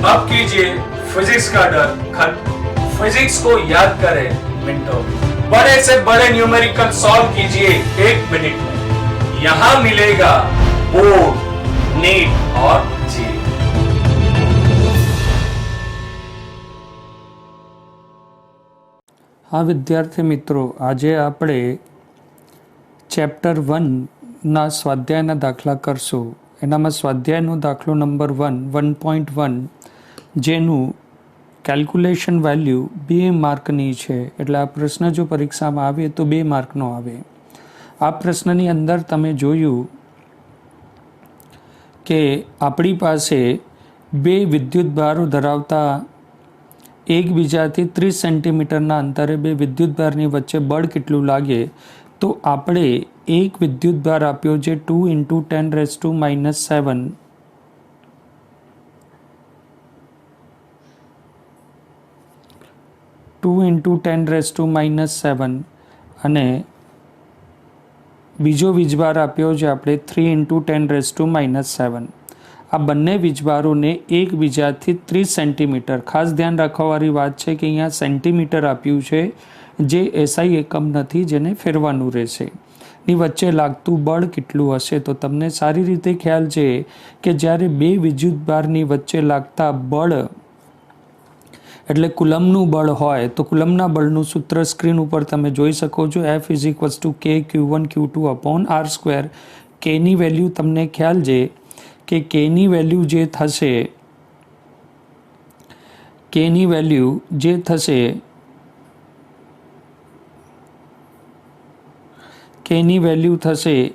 अब कीजिए फिजिक्स का डर खत्म। फिजिक्स को याद करें मिनटों में। बड़े से बड़े न्यूमेरिकल सॉल्व कीजिए 1 मिनट में। यहां मिलेगा बोर्ड, नीट और जी। हाँ विद्यार्थी मित्रों, आज આપણે ચેપ્ટર 1ના સ્વાધ્યાયના દાખલા કરશું। એનામાં સ્વાધ્યાયનો દાખલો નંબર 1.1 જેનું કેલ્ક્યુલેશન વેલ્યુ 2 માર્કની છે। એટલે આ પ્રશ્ન જો પરીક્ષામાં આવે તો 2 માર્કનો આવે। આ પ્રશ્નની અંદર તમે જોયું કે આપણી પાસે 2 વિદ્યુત ભારો ધરાવતા એકબીજાથી 30 સેન્ટીમીટરના અંતરે 2 વિદ્યુત ભારની વચ્ચે બળ કેટલું લાગે, તો આપણે એક વિદ્યુત ભાર આપ્યો છે 2 × 10⁻⁷ 2 × 10⁻⁷ અને બીજો વીજભાર આપ્યો છે આપણે 3 × 10⁻⁷। આ બંને વીજભારોને એકબીજાથી 30 સેન્ટીમીટર, ખાસ ધ્યાન રાખવાવાળી વાત છે કે અહીંયા સેન્ટીમીટર આપ્યું છે, જે એસઆઈ એકમ નથી, જેને ફેરવાનું રહેશે, ની વચ્ચે લાગતું બળ કેટલું હશે। તો તમને સારી રીતે ખ્યાલ છે કે જ્યારે 2 વિદ્યુત ભારની વચ્ચે લાગતા બળ એટલે કુલમનું બળ હોય તો કુલમના બળનું સૂત્ર સ્ક્રીન ઉપર તમે જોઈ શકો છો। F = K Q1 Q2/r²। Kની value તમને ખ્યાલ છે કે Kની વેલ્યુ જે થશે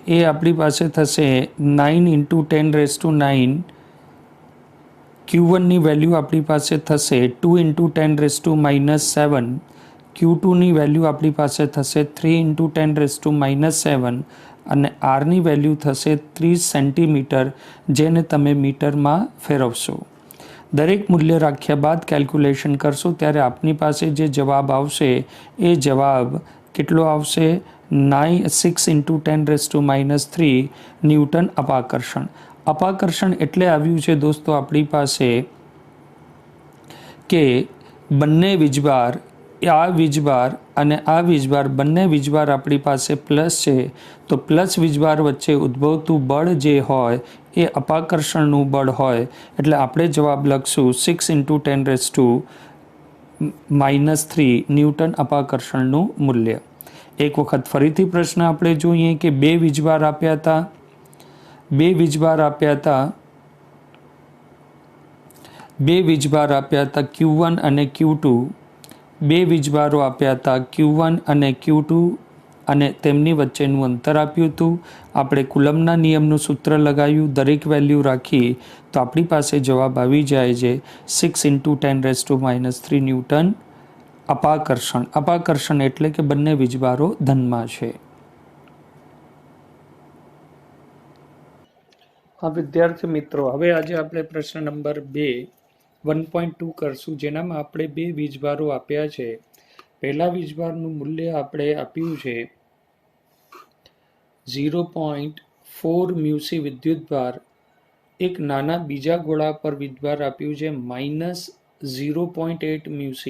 એ આપણી પાસે થશે 9 × 10⁹। Q1ની વેલ્યુ આપણી પાસે થશે 2 × 10⁻⁷। Q2ની વેલ્યુ આપણી પાસે થશે 3 × 10⁻⁷ અને આરની વેલ્યુ થશે 30 સેન્ટીમીટર, જેને તમે મીટરમાં ફેરવશો। દરેક મૂલ્ય રાખ્યા બાદ કેલ્ક્યુલેશન કરશો ત્યારે આપની પાસે જે જવાબ આવશે એ જવાબ કેટલો આવશે? 6 × 10⁻³ ન્યૂટન અપાકર્ષણ। અપાકર્ષણ એટલે આવ્યું છે દોસ્તો આપણી પાસે કે બંને વીજભાર, આ વીજભાર અને આ વીજભાર, બંને વીજભાર આપણી પાસે પ્લસ છે, તો પ્લસ વીજભાર વચ્ચે ઉદ્ભવતું બળ જે હોય એ અપાકર્ષણનું બળ હોય। એટલે આપણે જવાબ લખશું 6 × 10⁻³ ન્યૂટન અપાકર્ષણનું મૂલ્ય। એક વખત ફરીથી પ્રશ્ન આપણે જોઈએ કે 2 વીજભાર આપ્યા હતા, 2 વીજભાર આપ્યા હતા Q1 અને Q2, 2 વીજભારો આપ્યા હતા Q1 અને Q2 અને તેમની વચ્ચેનું અંતર આપ્યું હતું। આપણે કુલમના નિયમનું સૂત્ર લગાવ્યું, દરેક વેલ્યુ રાખી તો આપણી પાસે જવાબ આવી જાય છે 6 × 10⁻³ ન્યૂટન અપાકર્ષણ। અપાકર્ષણ એટલે કે બંને વીજભારો ધનમાં છે। હા વિદ્યાર્થી મિત્રો, હવે આજે આપણે પ્રશ્ન નંબર 1.2 કરશું, જેનામાં આપણે 2 વીજભારો આપ્યા છે। પહેલા વીજભારનું મૂલ્ય આપણે આપ્યું છે 0.4 µc વિદ્યુતભાર, એક નાના બીજા ગોળા પર વીજભાર આપ્યું છે -0.8 µc।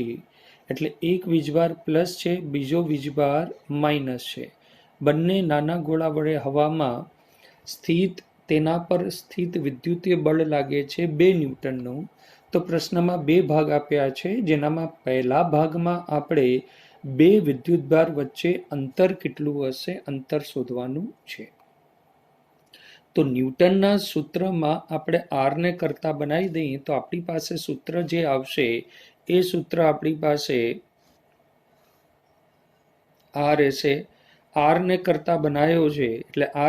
એટલે એક વીજભાર પ્લસ છે, બીજો વીજભાર માઇનસ છે। બંને નાના ગોળા વડે હવામાં સ્થિત, તેના પર સ્થિત વિદ્યુતીય બળ લાગે છે 2 ન્યૂટનનું। તો પ્રશ્નમાં 2 ભાગ આપ્યા છે, જેનામાં પહેલા ભાગમાં આપણે 2 વિદ્યુતભાર વચ્ચે અંતર કેટલું હશે, અંતર શોધવાનું છે। તો ન્યૂટનના સૂત્રમાં આપણે આરને કરતા બનાવી દઈએ તો આપણી પાસે સૂત્ર જે આવશે એ સૂત્ર આપણી પાસે આ રહેશે। આરને કરતા બનાવ્યો છે એટલે r²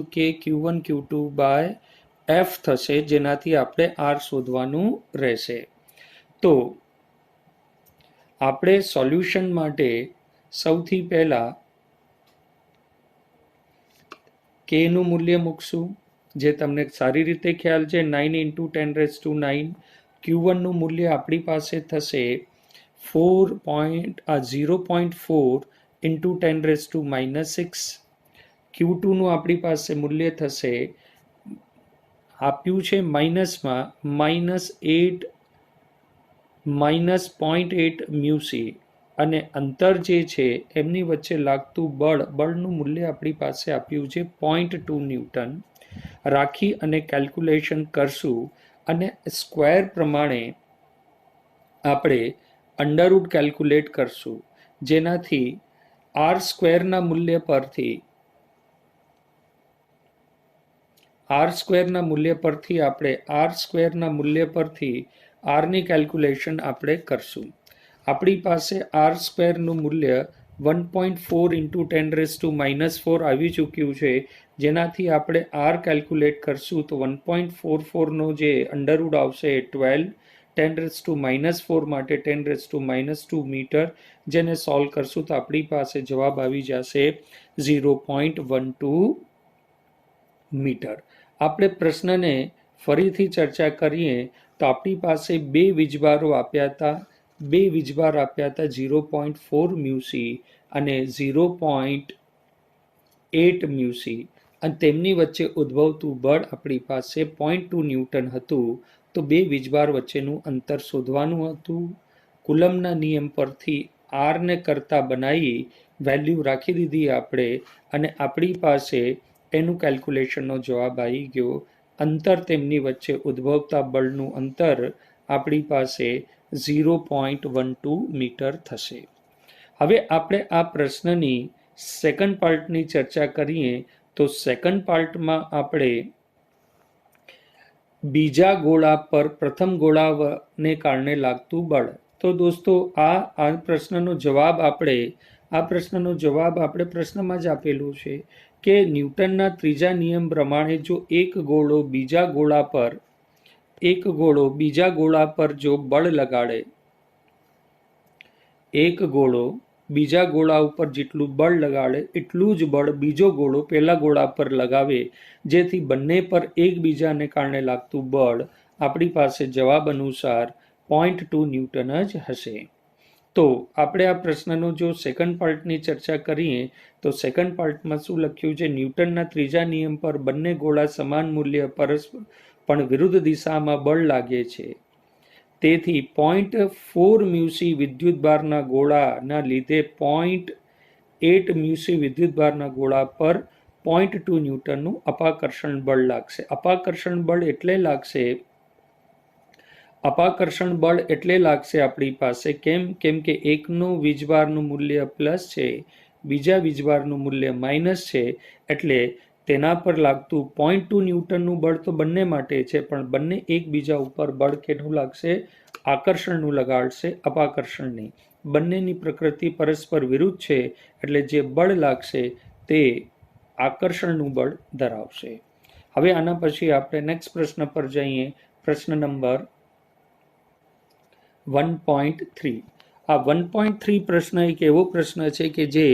= K Q1 Q2/f થશે, જેનાથી આપણે આર શોધવાનું રહેશે। તો આપણે સોલ્યુશન માટે સૌથી પહેલા K નું મૂલ્ય મૂકશું, જે તમને સારી રીતે ખ્યાલ છે 9 × 10⁹। Q1 નું મૂલ્ય આપણી પાસે થશે 0.4 × 10⁻⁶। Q2 નું આપણી પાસે મૂલ્ય થશે આપ્યું છે માઇનસમાં -0.8 મ્યુસી અને અંતર જે છે એમની વચ્ચે લાગતું બળનું મૂલ્ય આપણી પાસે આપ્યું છે 0.2 ન્યૂટન રાખી અને કેલ્ક્યુલેશન કરશું અને સ્ક્વેર પ્રમાણે આપણે અંડરરૂટ કેલ્ક્યુલેટ કરશું, જેનાથી આર સ્ક્વેરના મૂલ્ય પરથી આરની કેલ્ક્યુલેશન આપણે કરશું. આપણી પાસે આર સ્ક્વેરનું મૂલ્ય 1.4 × 10⁻⁻⁴ આવી ચૂક્યું છે, જેનાથી આપણે આર કેલ્ક્યુલેટ કરશું તો 1.44નો જે અંડરરૂટ આવશે એ 12, 10⁻⁻⁴ માટે 10⁻² મીટર, જેને સોલ્વ કરશું તો આપણી પાસે જવાબ આવી જશે 0.12 મીટર. આપણે પ્રશ્નને ફરીથી ચર્ચા કરીએ તો આપણી પાસે બે વીજભારો આપ્યા હતા. 0.4 મ્યુસી અને 0.8 મ્યુસી, અને તેમની વચ્ચે ઉદ્ભવતું બળ આપણી પાસે 0.2 ન્યૂટન હતું. તો બે વીજભાર વચ્ચેનું અંતર શોધવાનું હતું. કુલમના નિયમ પરથી આરને કરતા બનાવી વેલ્યુ રાખી દીધી આપણે, અને આપણી પાસે એનું કેલ્ક્યુલેશનનો જવાબ આવી ગયો. અંતર તેમની વચ્ચે ઉદ્ભવતા બળનું અંતર આપણી પાસે 0.12 મીટર થશે. હવે આપણે આ પ્રશ્નની સેકન્ડ પાર્ટની ચર્ચા કરીએ તો સેકન્ડ પાર્ટમાં આપણે બીજા ગોળા પર પ્રથમ ગોળાને કારણે લાગતું બળ. તો દોસ્તો આ પ્રશ્નનો જવાબ આપણે પ્રશ્નમાં જ આપેલું છે કે ન્યૂટનના ત્રીજા નિયમ પ્રમાણે જો એક ગોળો બીજા ગોળા પર જો બળ લગાડે, એક ગોળો બીજા ગોળા ઉપર જેટલું બળ લગાડે એટલું જ બળ બીજો ગોળો પહેલા ગોળા પર લગાવે, જેથી બંને પર એકબીજાને કારણે લાગતું બળ આપણી પાસે જવાબ અનુસાર 0.2 ન્યૂટન જ હશે. તો આપણે આ પ્રશ્નનો જો સેકન્ડ પાર્ટની ચર્ચા કરીએ તો સેકન્ડ પાર્ટમાં શું લખ્યું છે? ન્યૂટનના ત્રીજા નિયમ પર બંને ગોળા સમાન મૂલ્ય પરસ્પર પણ વિરુદ્ધ દિશામાં બળ લાગે છે. તેથી 0.4 મ્યુસી વિદ્યુતભારના ગોળાના લીધે 0.8 મ્યુસી વિદ્યુતભારના ગોળા પર 0.2 ન્યૂટનનું અપાકર્ષણ બળ લાગશે. અપાકર્ષણ બળ એટલે લાગશે આપણી પાસે કેમ કે એકનો વીજભારનું મૂલ્ય પ્લસ છે, બીજા વીજભારનું મૂલ્ય માઇનસ છે, એટલે તેના પર લાગતું 0.2 ન્યૂટનનું બળ તો બંને માટે છે, પણ બંને એકબીજા ઉપર બળ કેનું લાગશે? આકર્ષણનું લગાડશે, અપાકર્ષણની. બંનેની પ્રકૃતિ પરસ્પર વિરુદ્ધ છે, એટલે જે બળ લાગશે તે આકર્ષણનું બળ ધરાવશે. હવે આના પછી આપણે નેક્સ્ટ પ્રશ્ન પર જઈએ. પ્રશ્ન નંબર 1.3. આ 1.3 પ્રશ્ન એક એવો પ્રશ્ન છે કે જે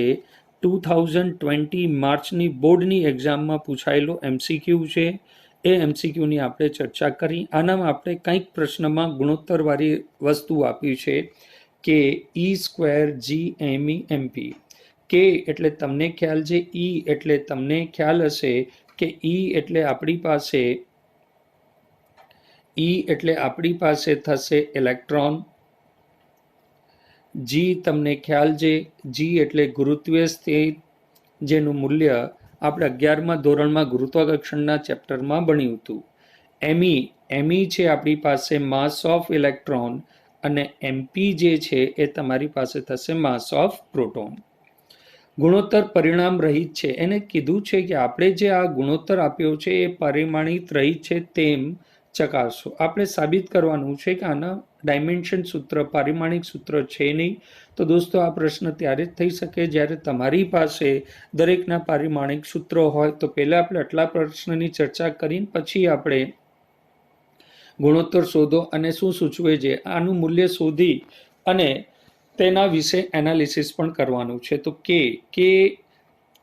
2020 માર્ચની બોર્ડની એક્ઝામમાં પૂછાયેલો MCQ છે. એ MCQની આપણે ચર્ચા કરી. આનામાં આપણે કંઈક પ્રશ્નમાં ગુણોત્તરવાળી વસ્તુ આપી છે કે E² GME MP. કે એટલે તમને ખ્યાલ છે, E એટલે તમને ખ્યાલ હશે કે E એટલે આપણી પાસે થશે ઇલેક્ટ્રોન. G તમને ખ્યાલ છે, G એટલે ગુરુત્વીય સ્થિતિ, જેનું મૂલ્ય આપણે 11મા ધોરણમાં ગુરુત્વાકર્ષણના ચેપ્ટરમાં ભણ્યું હતું. ME છે આપણી પાસે માસ ઓફ ઇલેક્ટ્રોન, અને MP જે છે એ તમારી પાસે થશે માસ ઓફ પ્રોટોન. ગુણોત્તર પરિણામ રહિત છે. એને કીધું છે કે આપણે જે આ ગુણોત્તર આપ્યો છે એ પરિમાણિત રહિત છે તેમ ચકાસો. આપણે સાબિત કરવાનું છે કે આના ડાયમેન્શન સૂત્ર, પારિમાણિક સૂત્ર છે નહીં. તો દોસ્તો આ પ્રશ્ન ત્યારે જ થઈ શકે જ્યારે તમારી પાસે દરેકના પારિમાણિક સૂત્રો હોય. તો પહેલાં આપણે આટલા પ્રશ્નની ચર્ચા કરીને પછી આપણે ગુણોત્તર શોધો અને શું સૂચવે છે આનું મૂલ્ય શોધી અને તેના વિશે એનાલિસિસ પણ કરવાનું છે. તો કે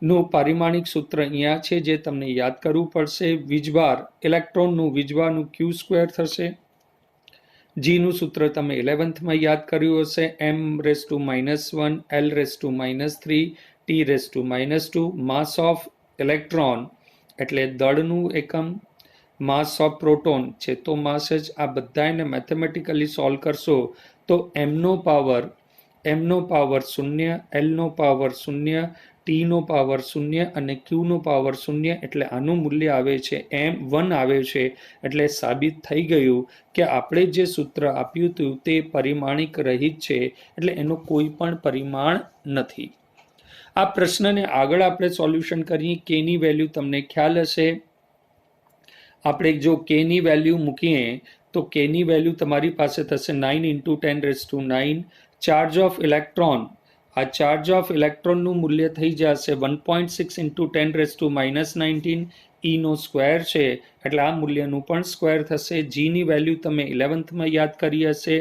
નું પારિમાણિક સૂત્ર અહીંયા છે જે તમને યાદ કરવું પડશે. વીજભાર ઇલેક્ટ્રોનનું વીજભારનું Q² થશે. Gનું સૂત્ર તમે 11થમાં યાદ કર્યું હશે, m⁻⁻1 l⁻⁻3 t⁻². Mass of electron એટલે દળનું એકમ, માસ ઓફ પ્રોટોન છે તો માસ જ આ બધાને મેથેમેટિકલી સોલ્વ કરશો તો એમનો પાવર 0, એલનો પાવર 0, ટીનો પાવર 0 અને ક્યુનો પાવર 0 એટલે આનું મૂલ્ય આવે છે M1 આવે છે. એટલે સાબિત થઈ ગયું કે આપણે જે સૂત્ર આપ્યું હતું તે પરિમાણિક રહિત છે, એટલે એનો કોઈ પણ પરિમાણ નથી. આ પ્રશ્નને આગળ આપણે સોલ્યુશન કરીએ. કેની વેલ્યુ તમને ખ્યાલ હશે. આપણે જો કેની વેલ્યુ મૂકીએ તો કેની વેલ્યુ તમારી પાસે થશે 9 × 10⁹. ચાર્જ ઓફ ઇલેક્ટ્રોન, આ ચાર્જ ઓફ ઇલેક્ટ્રોનનું મૂલ્ય થઈ જશે 1.6 × 10⁻19. ઈનો સ્ક્વેર છે એટલે આ મૂલ્યનું પણ સ્ક્વેર થશે. જીની વેલ્યુ તમે 11thમાં યાદ કરી હશે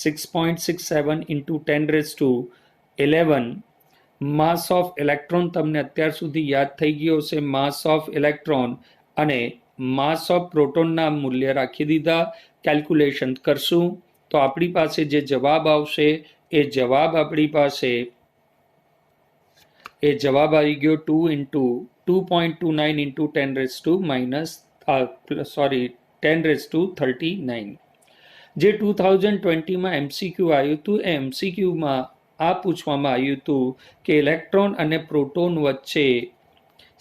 6.67 × 10⁻11. માસ ઓફ ઇલેક્ટ્રોન તમને અત્યાર સુધી યાદ થઈ ગયો છે, માસ ઓફ ઇલેક્ટ્રોન, અને માસ ઓફ પ્રોટોનના મૂલ્ય રાખી દીધા. કેલ્ક્યુલેશન કરશું તો આપણી પાસે જે જવાબ આવશે એ જવાબ આપણી પાસે આવી ગયો 2.29 × 10⁻39. જે 2020માં એમસીક્યુ આવ્યું હતું એ એમસીક્યુમાં આ પૂછવામાં આવ્યું હતું કે ઇલેક્ટ્રોન અને પ્રોટોન વચ્ચે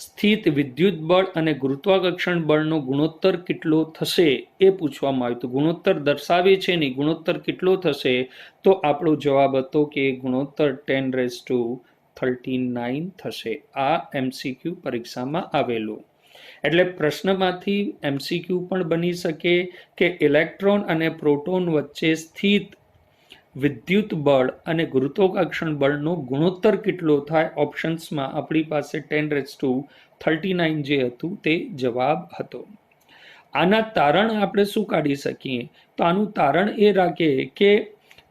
સ્થિત વિદ્યુત બળ અને ગુરુત્વાકર્ષણ બળનો ગુણોત્તર કેટલો થશે એ પૂછવામાં આવ્યું હતું. ગુણોત્તર દર્શાવે છે નહીં, ગુણોત્તર કેટલો થશે, તો આપણો જવાબ હતો કે ગુણોત્તર 10⁻39 થશે. આ એમસીક્યુ પરીક્ષામાં આવેલું. એટલે પ્રશ્નમાંથી એમસીક્યુ પણ બની શકે કે ઇલેક્ટ્રોન અને પ્રોટોન વચ્ચે સ્થિત વિદ્યુત બળ અને ગુરુત્વાકર્ષણ બળનો ગુણોત્તર કેટલો થાય. ઓપ્શન્સમાં આપણી પાસે 10⁻39 જે હતું તે જવાબ હતો. આના તારણ આપણે શું કાઢી શકીએ, તો આનું તારણ એ રાખીએ કે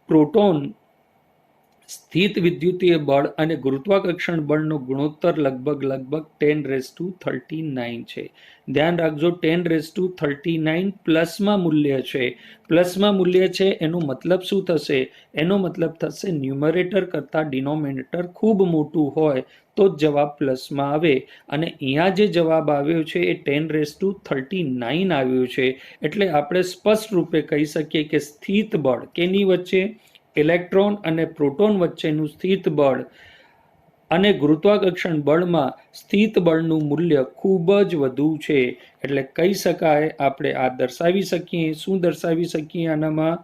પ્રોટોન સ્થિત વિદ્યુતીય બળ અને ગુરુત્વાકર્ષણ બળનો ગુણોત્તર લગભગ 10⁻39 છે. ધ્યાન રાખજો 10⁻39 પ્લસમાં મૂલ્ય છે. પ્લસમાં મૂલ્ય છે એનો મતલબ શું થશે, એનો મતલબ થશે ન્યુમરેટર કરતાં ડિનોમિનેટર ખૂબ મોટું હોય તો જ જવાબ પ્લસમાં આવે. અને અહીંયા જે જવાબ આવ્યો છે એ 10⁻39 આવ્યો છે. એટલે આપણે સ્પષ્ટ રૂપે કહી શકીએ કે સ્થિત બળ કેની વચ્ચે, ઇલેક્ટ્રોન અને પ્રોટોન વચ્ચેનું સ્થિત બળ અને ગુરુત્વાકર્ષણ બળમાં સ્થિત બળનું મૂલ્ય ખૂબ જ વધુ છે. એટલે કહી શકાય, આપણે આ દર્શાવી શકીએ. શું દર્શાવી શકીએ આનામાં,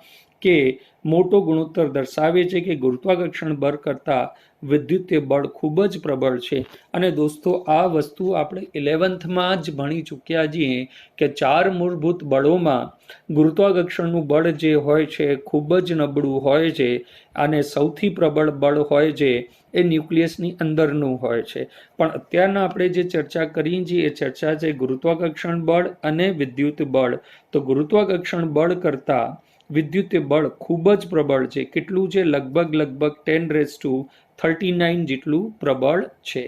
કે મોટો ગુણોત્તર દર્શાવે છે કે ગુરુત્વાકર્ષણ બળ કરતાં વિદ્યુતીય બળ ખૂબ જ પ્રબળ છે. અને દોસ્તો આ વસ્તુ આપણે 11thમાં જ ભણી ચૂક્યા છીએ કે 4 મૂળભૂત બળોમાં ગુરુત્વાકર્ષણનું બળ જે હોય છે ખૂબ જ નબળું હોય છે અને સૌથી પ્રબળ બળ હોય છે એ ન્યુક્લિયસની અંદરનું હોય છે. પણ અત્યારના આપણે જે ચર્ચા કરીએ છીએ એ ચર્ચા છે ગુરુત્વાકર્ષણ બળ અને વિદ્યુત બળ. તો ગુરુત્વાકર્ષણ બળ કરતાં વિદ્યુતીય બળ ખૂબ જ પ્રબળ છે. કેટલું છે, લગભગ 10⁻39 જેટલું પ્રબળ છે.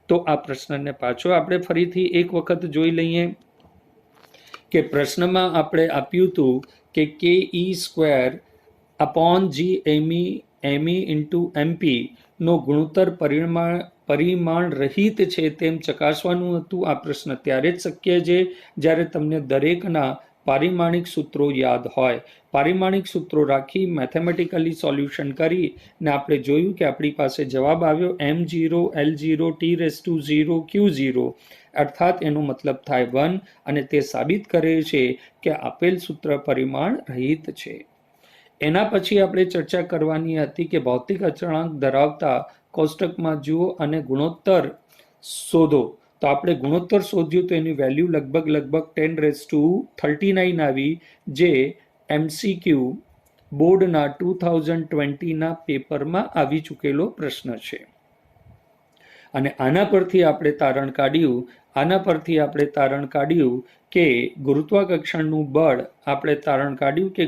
તો આ પ્રશ્નને પાછો આપણે ફરીથી એક વખત જોઈ લઈએ કે પ્રશ્નમાં આપણે આપ્યું હતું કે ke²/g_me નો ગુણોત્તર પરિમાણ રહિત છે તેમ ચકાસવાનું હતું. આ પ્રશ્ન ત્યારે જ શક્ય છે જ્યારે તમને દરેકના પારિમાણિક સૂત્રો યાદ હોય. પારિમાણિક સૂત્રો રાખી મેથેમેટિકલી સોલ્યુશન કરી ને આપણે જોયું કે આપણી પાસે જવાબ આવ્યો M0, L0, T⁻0, Q0, અર્થાત એનો મતલબ થાય 1, અને તે સાબિત કરે છે કે આપેલ સૂત્ર પરિમાણ રહિત છે. એના પછી આપણે ચર્ચા કરવાની હતી કે ભૌતિક અચળાંક ધરાવતા કોષ્ટકમાં જુઓ અને ગુણોત્તર શોધો. તો આપણે ગુણોત્તર શોધ્યું તો એની વેલ્યુ લગભગ 10⁻39 આવી, જે એમસીક્યુ બોર્ડના 2020ના પેપરમાં આવી ચૂકેલો પ્રશ્ન છે. અને આના પરથી આપણે તારણ કાઢ્યું કે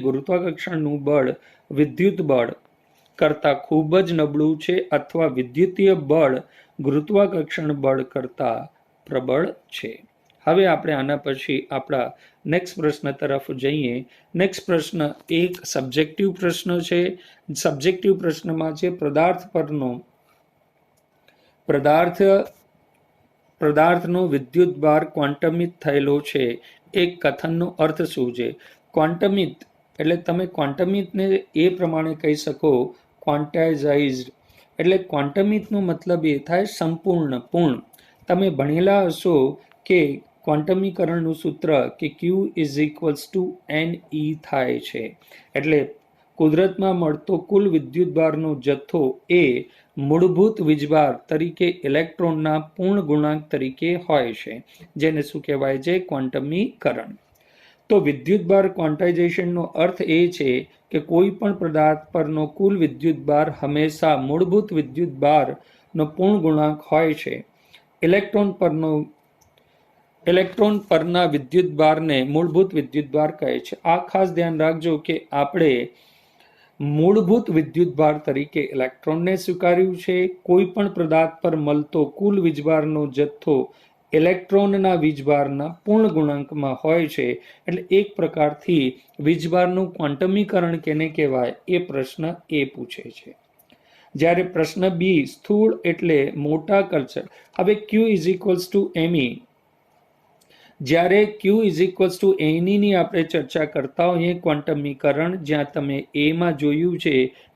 ગુરુત્વાકર્ષણનું બળ વિદ્યુત બળ કરતાં ખૂબ જ નબળું છે, અથવા વિદ્યુતીય બળ ગુરુત્વાકર્ષણ બળ કરતાં પ્રબળ છે. હવે આપણે આના પછી આપણા નેક્સ્ટ પ્રશ્ન તરફ જઈએ. નેક્સ્ટ પ્રશ્ન એક સબ્જેક્ટિવ પ્રશ્ન છે. સબ્જેક્ટિવ પ્રશ્નમાં છે પદાર્થનો વિદ્યુત ભાર ક્વોન્ટમિત થયેલો છે. એક કથનનો અર્થ શું છે? ક્વોન્ટમિત એટલે તમે ક્વોન્ટમિતને એ પ્રમાણે કહી શકો ક્વોન્ટાઇઝાઇઝડ, એટલે ક્વોન્ટમિતનો મતલબ એ થાય સંપૂર્ણ, પૂર્ણ. તમે ભણેલા હશો કે ક્વોન્ટમીકરણનું સૂત્ર કે Q is equals two NE થાય છે. એટલે કુદરતમાં મળતો કુલ વિદ્યુતભારનો જથ્થો એ મૂળભૂત વીજભાર તરીકે ઇલેક્ટ્રોનના પૂર્ણ ગુણાંક તરીકે હોય છે, જેને શું કહેવાય છે? ક્વોન્ટમીકરણ. તો વિદ્યુતભાર ક્વોન્ટાઇઝેશનનો અર્થ એ છે કે કોઈ પણ પદાર્થ પરનો કુલ વિદ્યુતભાર હંમેશા મૂળભૂત વિદ્યુતભારનો પૂર્ણ ગુણાંક હોય છે. ઇલેક્ટ્રોન પરના વિદ્યુતભારને મૂળભૂત વિદ્યુતભાર કહે છે. આ ખાસ ધ્યાન રાખજો કે આપણે મૂળભૂત વિદ્યુતભાર તરીકે ઇલેક્ટ્રોનને સ્વીકાર્યું છે. કોઈ પણ પદાર્થ પર મળતો કુલ વીજભારનો જથ્થો ઇલેક્ટ્રોનના વીજભારના પૂર્ણ ગુણાંકમાં હોય છે. એટલે એક પ્રકારથી વીજભારનું ક્વોન્ટમીકરણ કેને કહેવાય એ પ્રશ્ન એ પૂછે છે. જ્યારે પ્રશ્ન બી સ્થૂળ એટલે મોટા કલ્ચર. હવે Q is equals two ME, જ્યારે Q is equals two NE ની આપણે ચર્ચા કરતા હોઈએ ક્વોન્ટમીકરણ, જ્યાં તમે એમાં જોયું છે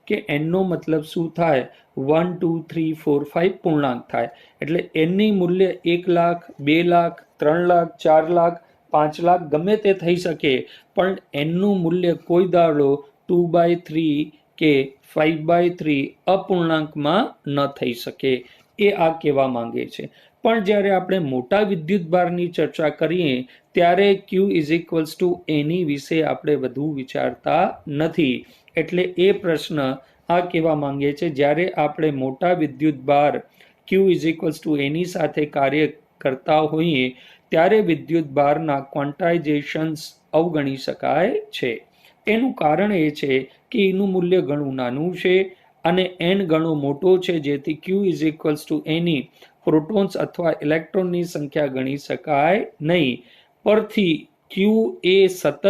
કે n નો મતલબ શું થાય? 1 2 3 4 5 પૂર્ણાંક થાય. એટલે n ની મૂલ્ય 1 લાખ, 2 લાખ, 3 લાખ, 4 લાખ, 5 લાખ ગમે તે થઈ શકે, પણ n નું મૂલ્ય કોઈ દાડો 2/3 કે 5/3 અપૂર્ણાંકમાં ન થઈ શકે. એ આ કહેવા માંગે છે. પણ જ્યારે આપણે મોટા વિદ્યુતભારની ચર્ચા કરીએ ત્યારે Q is equals two NE વિશે આપણે વધુ વિચારતા નથી. એટલે એ પ્રશ્ન આ કહેવા માંગે છે જ્યારે આપણે મોટા વિદ્યુતભાર Q is equals two NE સાથે કાર્ય કરતા હોઈએ ત્યારે વિદ્યુતભારના ક્વોન્ટાઇઝેશન્સ અવગણી શકાય છે. એનું કારણ એ છે કે એનું મૂલ્ય ઘણું નાનું છે અને n ઘણો મોટો છે, જેથી Q is equals two NE protons અથવા ઇલેક્ટ્રોનની સંખ્યા ગણી શકાય નહીં. પરથી Q એ સતત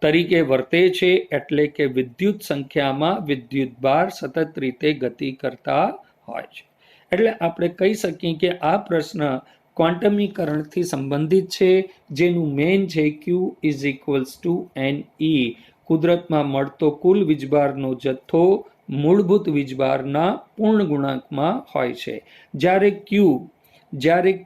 તરીકે વર્તે છે, એટલે કે વિદ્યુત સંખ્યામાં વિદ્યુતભાર સતત રીતે ગતિ કરતા હોય છે. એટલે આપણે કહી શકીએ કે આ પ્રશ્ન ક્વોન્ટમીકરણથી સંબંધિત છે, જેનું મેઇન છે Q is equals two NE. કુદરતમાં મળતો કુલ વીજભારનો જથ્થો મૂળભૂત વીજભારના પૂર્ણ ગુણાંકમાં હોય છે. જ્યારે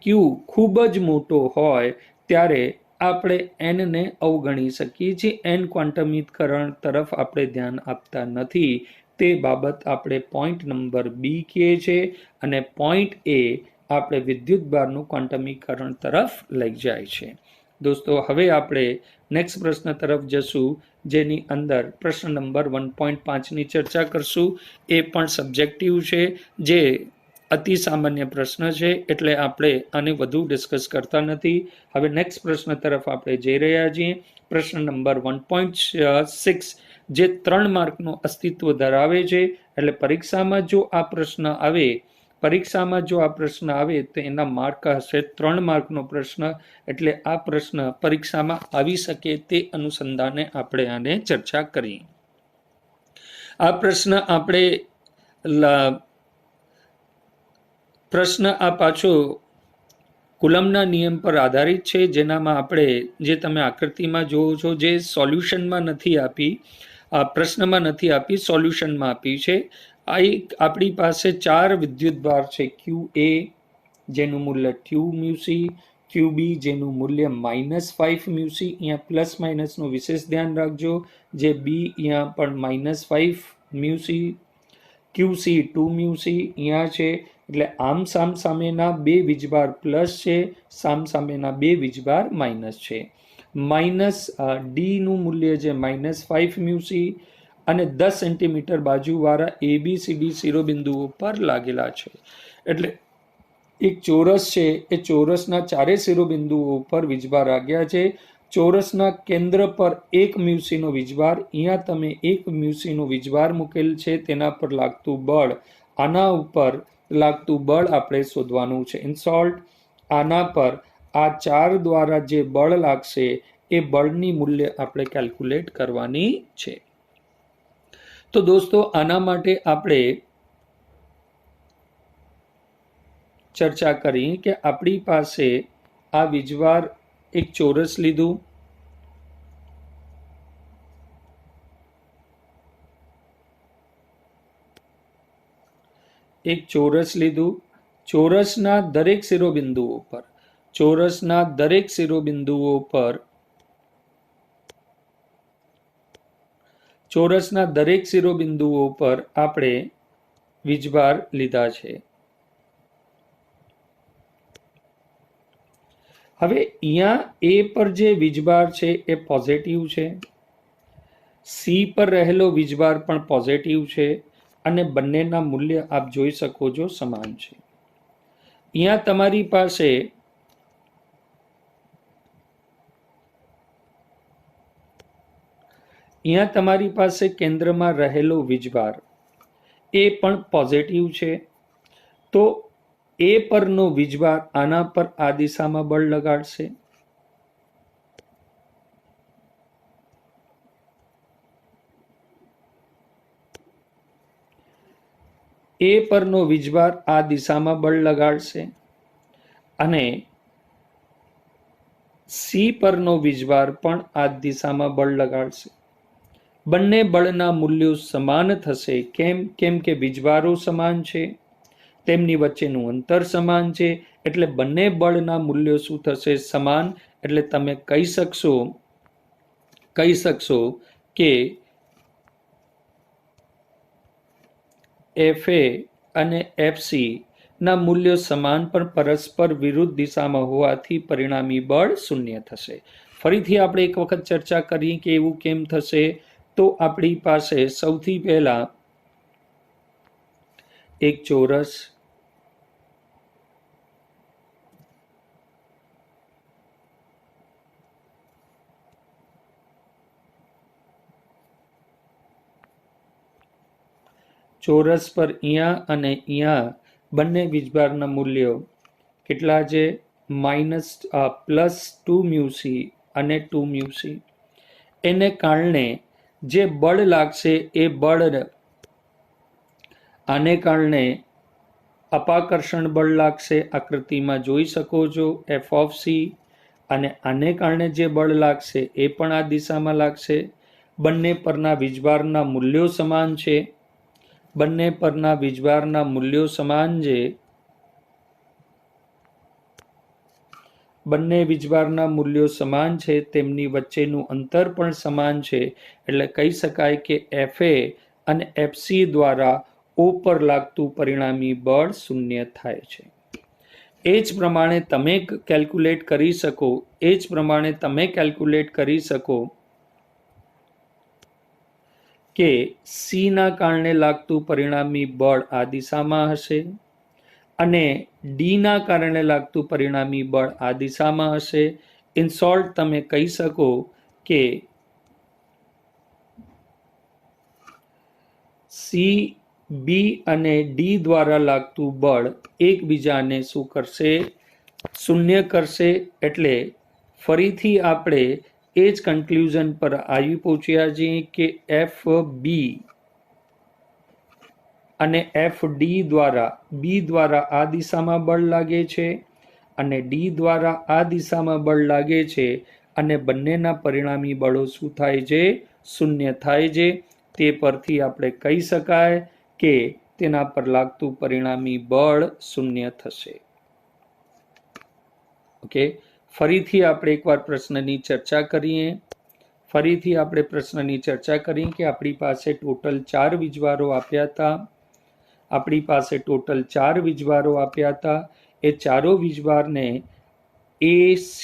Q ખૂબ જ મોટો હોય ત્યારે આપણે n ને અવગણી શકીએ છીએ. n ક્વોન્ટમીકરણ તરફ આપણે ધ્યાન આપતા નથી. તે બાબત આપણે પોઈન્ટ નંબર બી કહીએ છીએ, અને પોઈન્ટ એ આપણે વિદ્યુતભારનું ક્વોન્ટમીકરણ તરફ લઈ જાય છે. દોસ્તો, હવે આપણે નેક્સ્ટ પ્રશ્ન તરફ જશું, જેની અંદર પ્રશ્ન નંબર 1.5ની ચર્ચા કરશું. એ પણ સબ્જેક્ટિવ છે, જે અતિ સામાન્ય પ્રશ્ન છે, એટલે આપણે આને વધુ ડિસ્કસ કરતા નથી. હવે નેક્સ્ટ પ્રશ્ન તરફ આપણે જઈ રહ્યા છીએ. પ્રશ્ન નંબર 1.6 જે 3 માર્કનું અસ્તિત્વ ધરાવે છે. એટલે પરીક્ષામાં જો આ પ્રશ્ન આવે તો એના માર્ક હશે 3 માર્કનો પ્રશ્ન. એટલે આ પ્રશ્ન પરીક્ષામાં આવી શકે તે અનુસંધાને આપણે આને ચર્ચા કરીએ. આ પ્રશ્ન પાછો કુલમના નિયમ પર આધારિત છે, જેનામાં આપણે જે તમે આકૃતિમાં જોવો છો, જે સોલ્યુશનમાં નથી આપી, પ્રશ્નમાં નથી આપી, સોલ્યુશનમાં આપી છે. આપણી પાસે 4 વિદ્યુતભાર છે. QA જેનું મૂલ્ય 2 μc, QB જેનું મૂલ્ય -5 μc, અહીંયા પ્લસ માઇનસનું વિશેષ ધ્યાન રાખજો, જે B અહીંયા પણ -5 μc, QC 2 μc અહીંયા છે. એટલે આમ સામેના 2 વીજભાર પ્લસ છે, સામેના 2 વીજભાર માઇનસ છે. D નું મૂલ્ય છે -5 μc અને 10 સેન્ટીમીટર બાજુવાળા ABCD શિરોબિંદુઓ પર લાગેલા છે. એટલે એક ચોરસ છે, એ ચોરસના 4 શિરોબિંદુઓ પર વીજભાર લાગ્યા છે. ચોરસના કેન્દ્ર પર 1 μc નો વીજભાર, અહીંયા તમે 1 μc નો વીજભાર મૂકેલ છે, તેના પર લાગતું બળ, આના ઉપર લાગતું બળ આપણે શોધવાનું છે. ઇન્સોલ્ટ આના પર આ 4 દ્વારા જે બળ લાગશે એ બળની મૂલ્ય આપણે કેલ્ક્યુલેટ કરવાની છે. તો દોસ્તો, આના માટે આપણે ચર્ચા કરી કે આપણી પાસે આ વીજભાર એક ચોરસ લીધું, ચોરસના દરેક શિરોબિંદુઓ પર આપણે વીજભાર લીધા છે. હવે અહીંયા એ પર જે વીજભાર છે એ પોઝિટિવ છે, સી પર રહેલો વીજભાર પણ પોઝિટિવ છે અને બંનેના મૂલ્ય આપ જોઈ શકો છો સમાન છે. અહીંયા તમારી પાસે કેન્દ્રમાં રહેલો વીજભાર એ પણ પોઝિટિવ છે, તો એ પરનો વીજભાર આના પર આ દિશામાં બળ લગાડશે. એ પરનો વીજભાર આ દિશામાં બળ લગાડશે અને સી પરનો વીજભાર પણ આ દિશામાં બળ લગાડશે. બંને બળના મૂલ્યો સમાન થશે. કેમ કે વીજભારો સમાન છે, તેમની વચ્ચેનું અંતર સમાન છે, એટલે બંને બળના મૂલ્યો શું થશે? સમાન. એટલે તમે કહી શકશો કે FA અને FC ના મૂલ્યો સમાન પણ પરસ્પર વિરુદ્ધ દિશામાં હોવાથી પરિણામી બળ શૂન્ય થશે. ફરીથી આપણે એક વખત ચર્ચા કરીએ કે એવું કેમ થશે. તો આપણી પાસે સૌથી પહેલા એક ચોરસ, ચોરસ પર અહીંયા અને અહીંયા બંને વીજભારના મૂલ્યો કેટલા છે? +2μc અને 2μc. એને કારણે જે બળ લાગશે એ બળ આને કારણે અપાકર્ષણ બળ લાગશે, આકૃતિમાં જોઈ શકો છો F(c), અને આને કારણે જે બળ લાગશે એ પણ આ દિશામાં લાગશે. બંને પરના વીજભારના મૂલ્યો સમાન છે, તેમની વચ્ચેનું અંતર પણ સમાન છે. એટલે કહી શકાય કે FA અને FC દ્વારા O પર લાગતું પરિણામી બળ શૂન્ય થાય છે. એ જ પ્રમાણે તમે કેલ્ક્યુલેટ કરી શકો કે C ના કારણે લાગતું પરિણામી બળ આ દિશામાં હશે અને D ના કારણે લાગતું પરિણામી બળ આ દિશામાં હશે. ઇન શોર્ટ તમે કહી શકો કે C, B અને D દ્વારા લાગતું બળ એકબીજાને શું કરશે? શૂન્ય કરશે. એટલે ફરીથી આપણે એ જ કન્ક્લુઝન પર આવી પહોંચ્યા છીએ કે FB અને FD દ્વારા B દ્વારા આ દિશામાં બળ લાગે છે અને D દ્વારા આ દિશામાં બળ લાગે છે અને બંનેના પરિણામી બળો શું થાય છે? શૂન્ય થાય છે. તે પરથી આપણે કહી શકાય કે તેના પર લાગતું પરિણામી બળ શૂન્ય થશે. ઓકે, ફરીથી આપણે એકવાર પ્રશ્નની ચર્ચા કરીએ કે આપણી પાસે ટોટલ 4 વીજભારો આપ્યા હતા. એ ચારો વીજભારને AC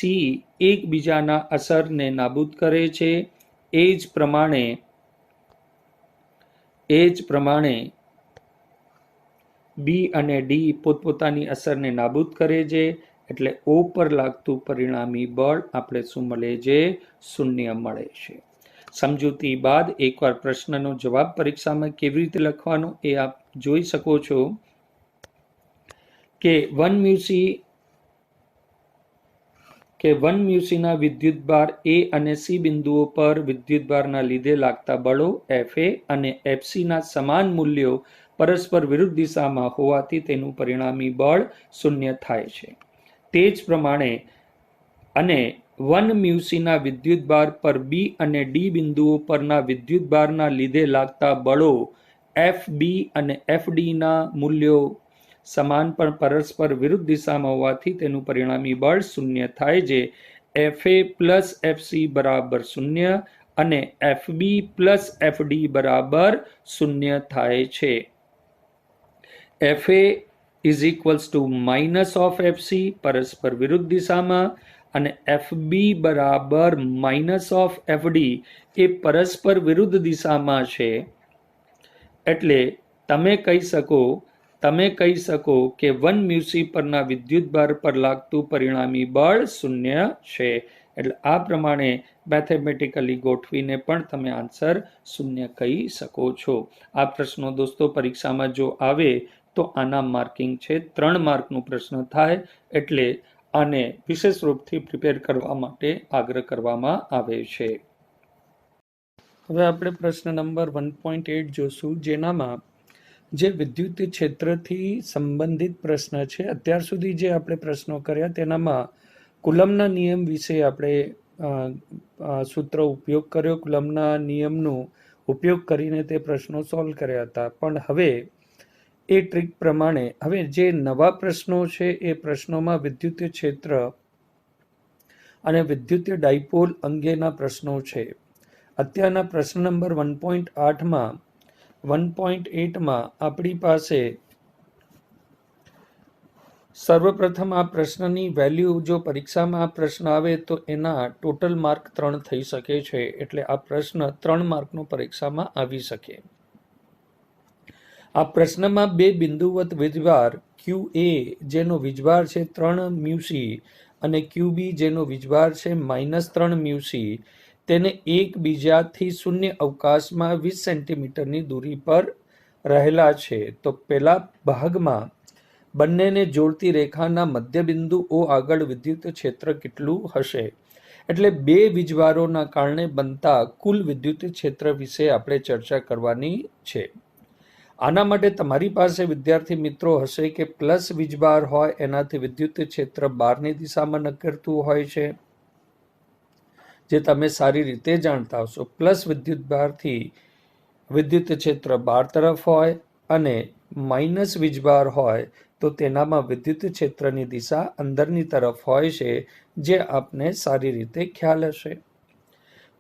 એકબીજાના અસરને નાબૂદ કરે છે. એ જ પ્રમાણે B અને D પોતપોતાની અસરને નાબૂદ કરે છે. એટલે O પર લાગતું પરિણામી બળ આપણે શું મળે છે? શૂન્ય મળે છે. સમજૂતી બાદ એકવાર પ્રશ્નનો જવાબ પરીક્ષામાં કેવી રીતે લખવાનો એ આપ જોઈ શકો છો કે 1μc ના વિદ્યુતભાર A અને C બિંદુઓ પર વિદ્યુતભારના લીધે લાગતા બળો FA અને FC ના સમાન મૂલ્યો પરસ્પર વિરુદ્ધ દિશામાં હોવાથી તેનું પરિણામી બળ શૂન્ય થાય છે. તે જ પ્રમાણે અને 1 મ્યુસીના વિદ્યુતભાર પર બી અને ડી બિંદુઓ પરના વિદ્યુતભારના લીધે લાગતા બળો એફ બી અને એફ ડીના મૂલ્યો સમાન પણ પરસ્પર વિરુદ્ધ દિશામાં હોવાથી તેનું પરિણામી બળ શૂન્ય થાય છે. F A plus F C બરાબર શૂન્ય અને F B plus F D બરાબર શૂન્ય થાય છે. F A is equals to minus of F C પરસ્પર વિરુદ્ધ દિશામાં અને એફ બી બરાબર માઇનસ ઓફ એફ ડી એ પરસ્પર વિરુદ્ધ દિશામાં છે. એટલે તમે કહી શકો કે 1 મ્યુસી પરના વિદ્યુતભાર પર લાગતું પરિણામી બળ શૂન્ય છે. એટલે આ પ્રમાણે મેથેમેટિકલી ગોઠવીને પણ તમે આન્સર શૂન્ય કહી શકો છો. આ પ્રશ્નો દોસ્તો પરીક્ષામાં જો આવે તો આના માર્કિંગ છે 3 માર્કનો પ્રશ્ન થાય, એટલે આને વિશેષ રૂપથી પ્રિપેર કરવા માટે આગ્રહ કરવામાં આવે છે. હવે આપણે પ્રશ્ન નંબર 1.8 જોશું, જેનામાં જે વિદ્યુત ક્ષેત્રથી સંબંધિત પ્રશ્ન છે. અત્યાર સુધી જે આપણે પ્રશ્નો કર્યા તેનામાં કુલમના નિયમ વિશે આપણે સૂત્ર ઉપયોગ કર્યો, કુલમના નિયમનો ઉપયોગ કરીને તે પ્રશ્નો સોલ્વ કર્યા હતા. પણ હવે એ ટ્રીક પ્રમાણે હવે જે નવા પ્રશ્નો છે એ પ્રશ્નોમાં વિદ્યુત ક્ષેત્ર અને વિદ્યુત ડાયપોલ અંગેના પ્રશ્નો છે. અત્યારના પ્રશ્ન નંબર 1.8માં આપણી પાસે સર્વપ્રથમ આ પ્રશ્નની વેલ્યુ, જો પરીક્ષામાં આ પ્રશ્ન આવે તો એના ટોટલ માર્ક 3 થઈ શકે છે. એટલે આ પ્રશ્ન 3 માર્કનો પરીક્ષામાં આવી શકે. આ પ્રશ્નમાં બે બિંદુવત વીજભાર ક્યુ એ જેનો વીજભાર છે 3 મ્યુસી અને ક્યુ બી જેનો વીજભાર છે -3 મ્યુસી, તેને એકબીજાથી શૂન્ય અવકાશમાં 20 સેન્ટીમીટરની દૂરી પર રહેલા છે. તો પહેલા ભાગમાં બંનેને જોડતી રેખાના મધ્યબિંદુ ઓ આગળ વિદ્યુત ક્ષેત્ર કેટલું હશે? એટલે બે વીજભારોના કારણે બનતા કુલ વિદ્યુત ક્ષેત્ર વિશે આપણે ચર્ચા કરવાની છે. આના માટે તમારી પાસે વિદ્યાર્થી મિત્રો હશે કે પ્લસ વીજભાર હોય એનાથી વિદ્યુત ક્ષેત્ર બહારની દિશામાં નકરતું હોય છે, જે તમે સારી રીતે જાણતા હશો. પ્લસ વિદ્યુતભારથી વિદ્યુત ક્ષેત્ર બહાર તરફ હોય અને માઇનસ વીજભાર હોય તો તેનામાં વિદ્યુત ક્ષેત્રની દિશા અંદરની તરફ હોય છે, જે આપને સારી રીતે ખ્યાલ હશે.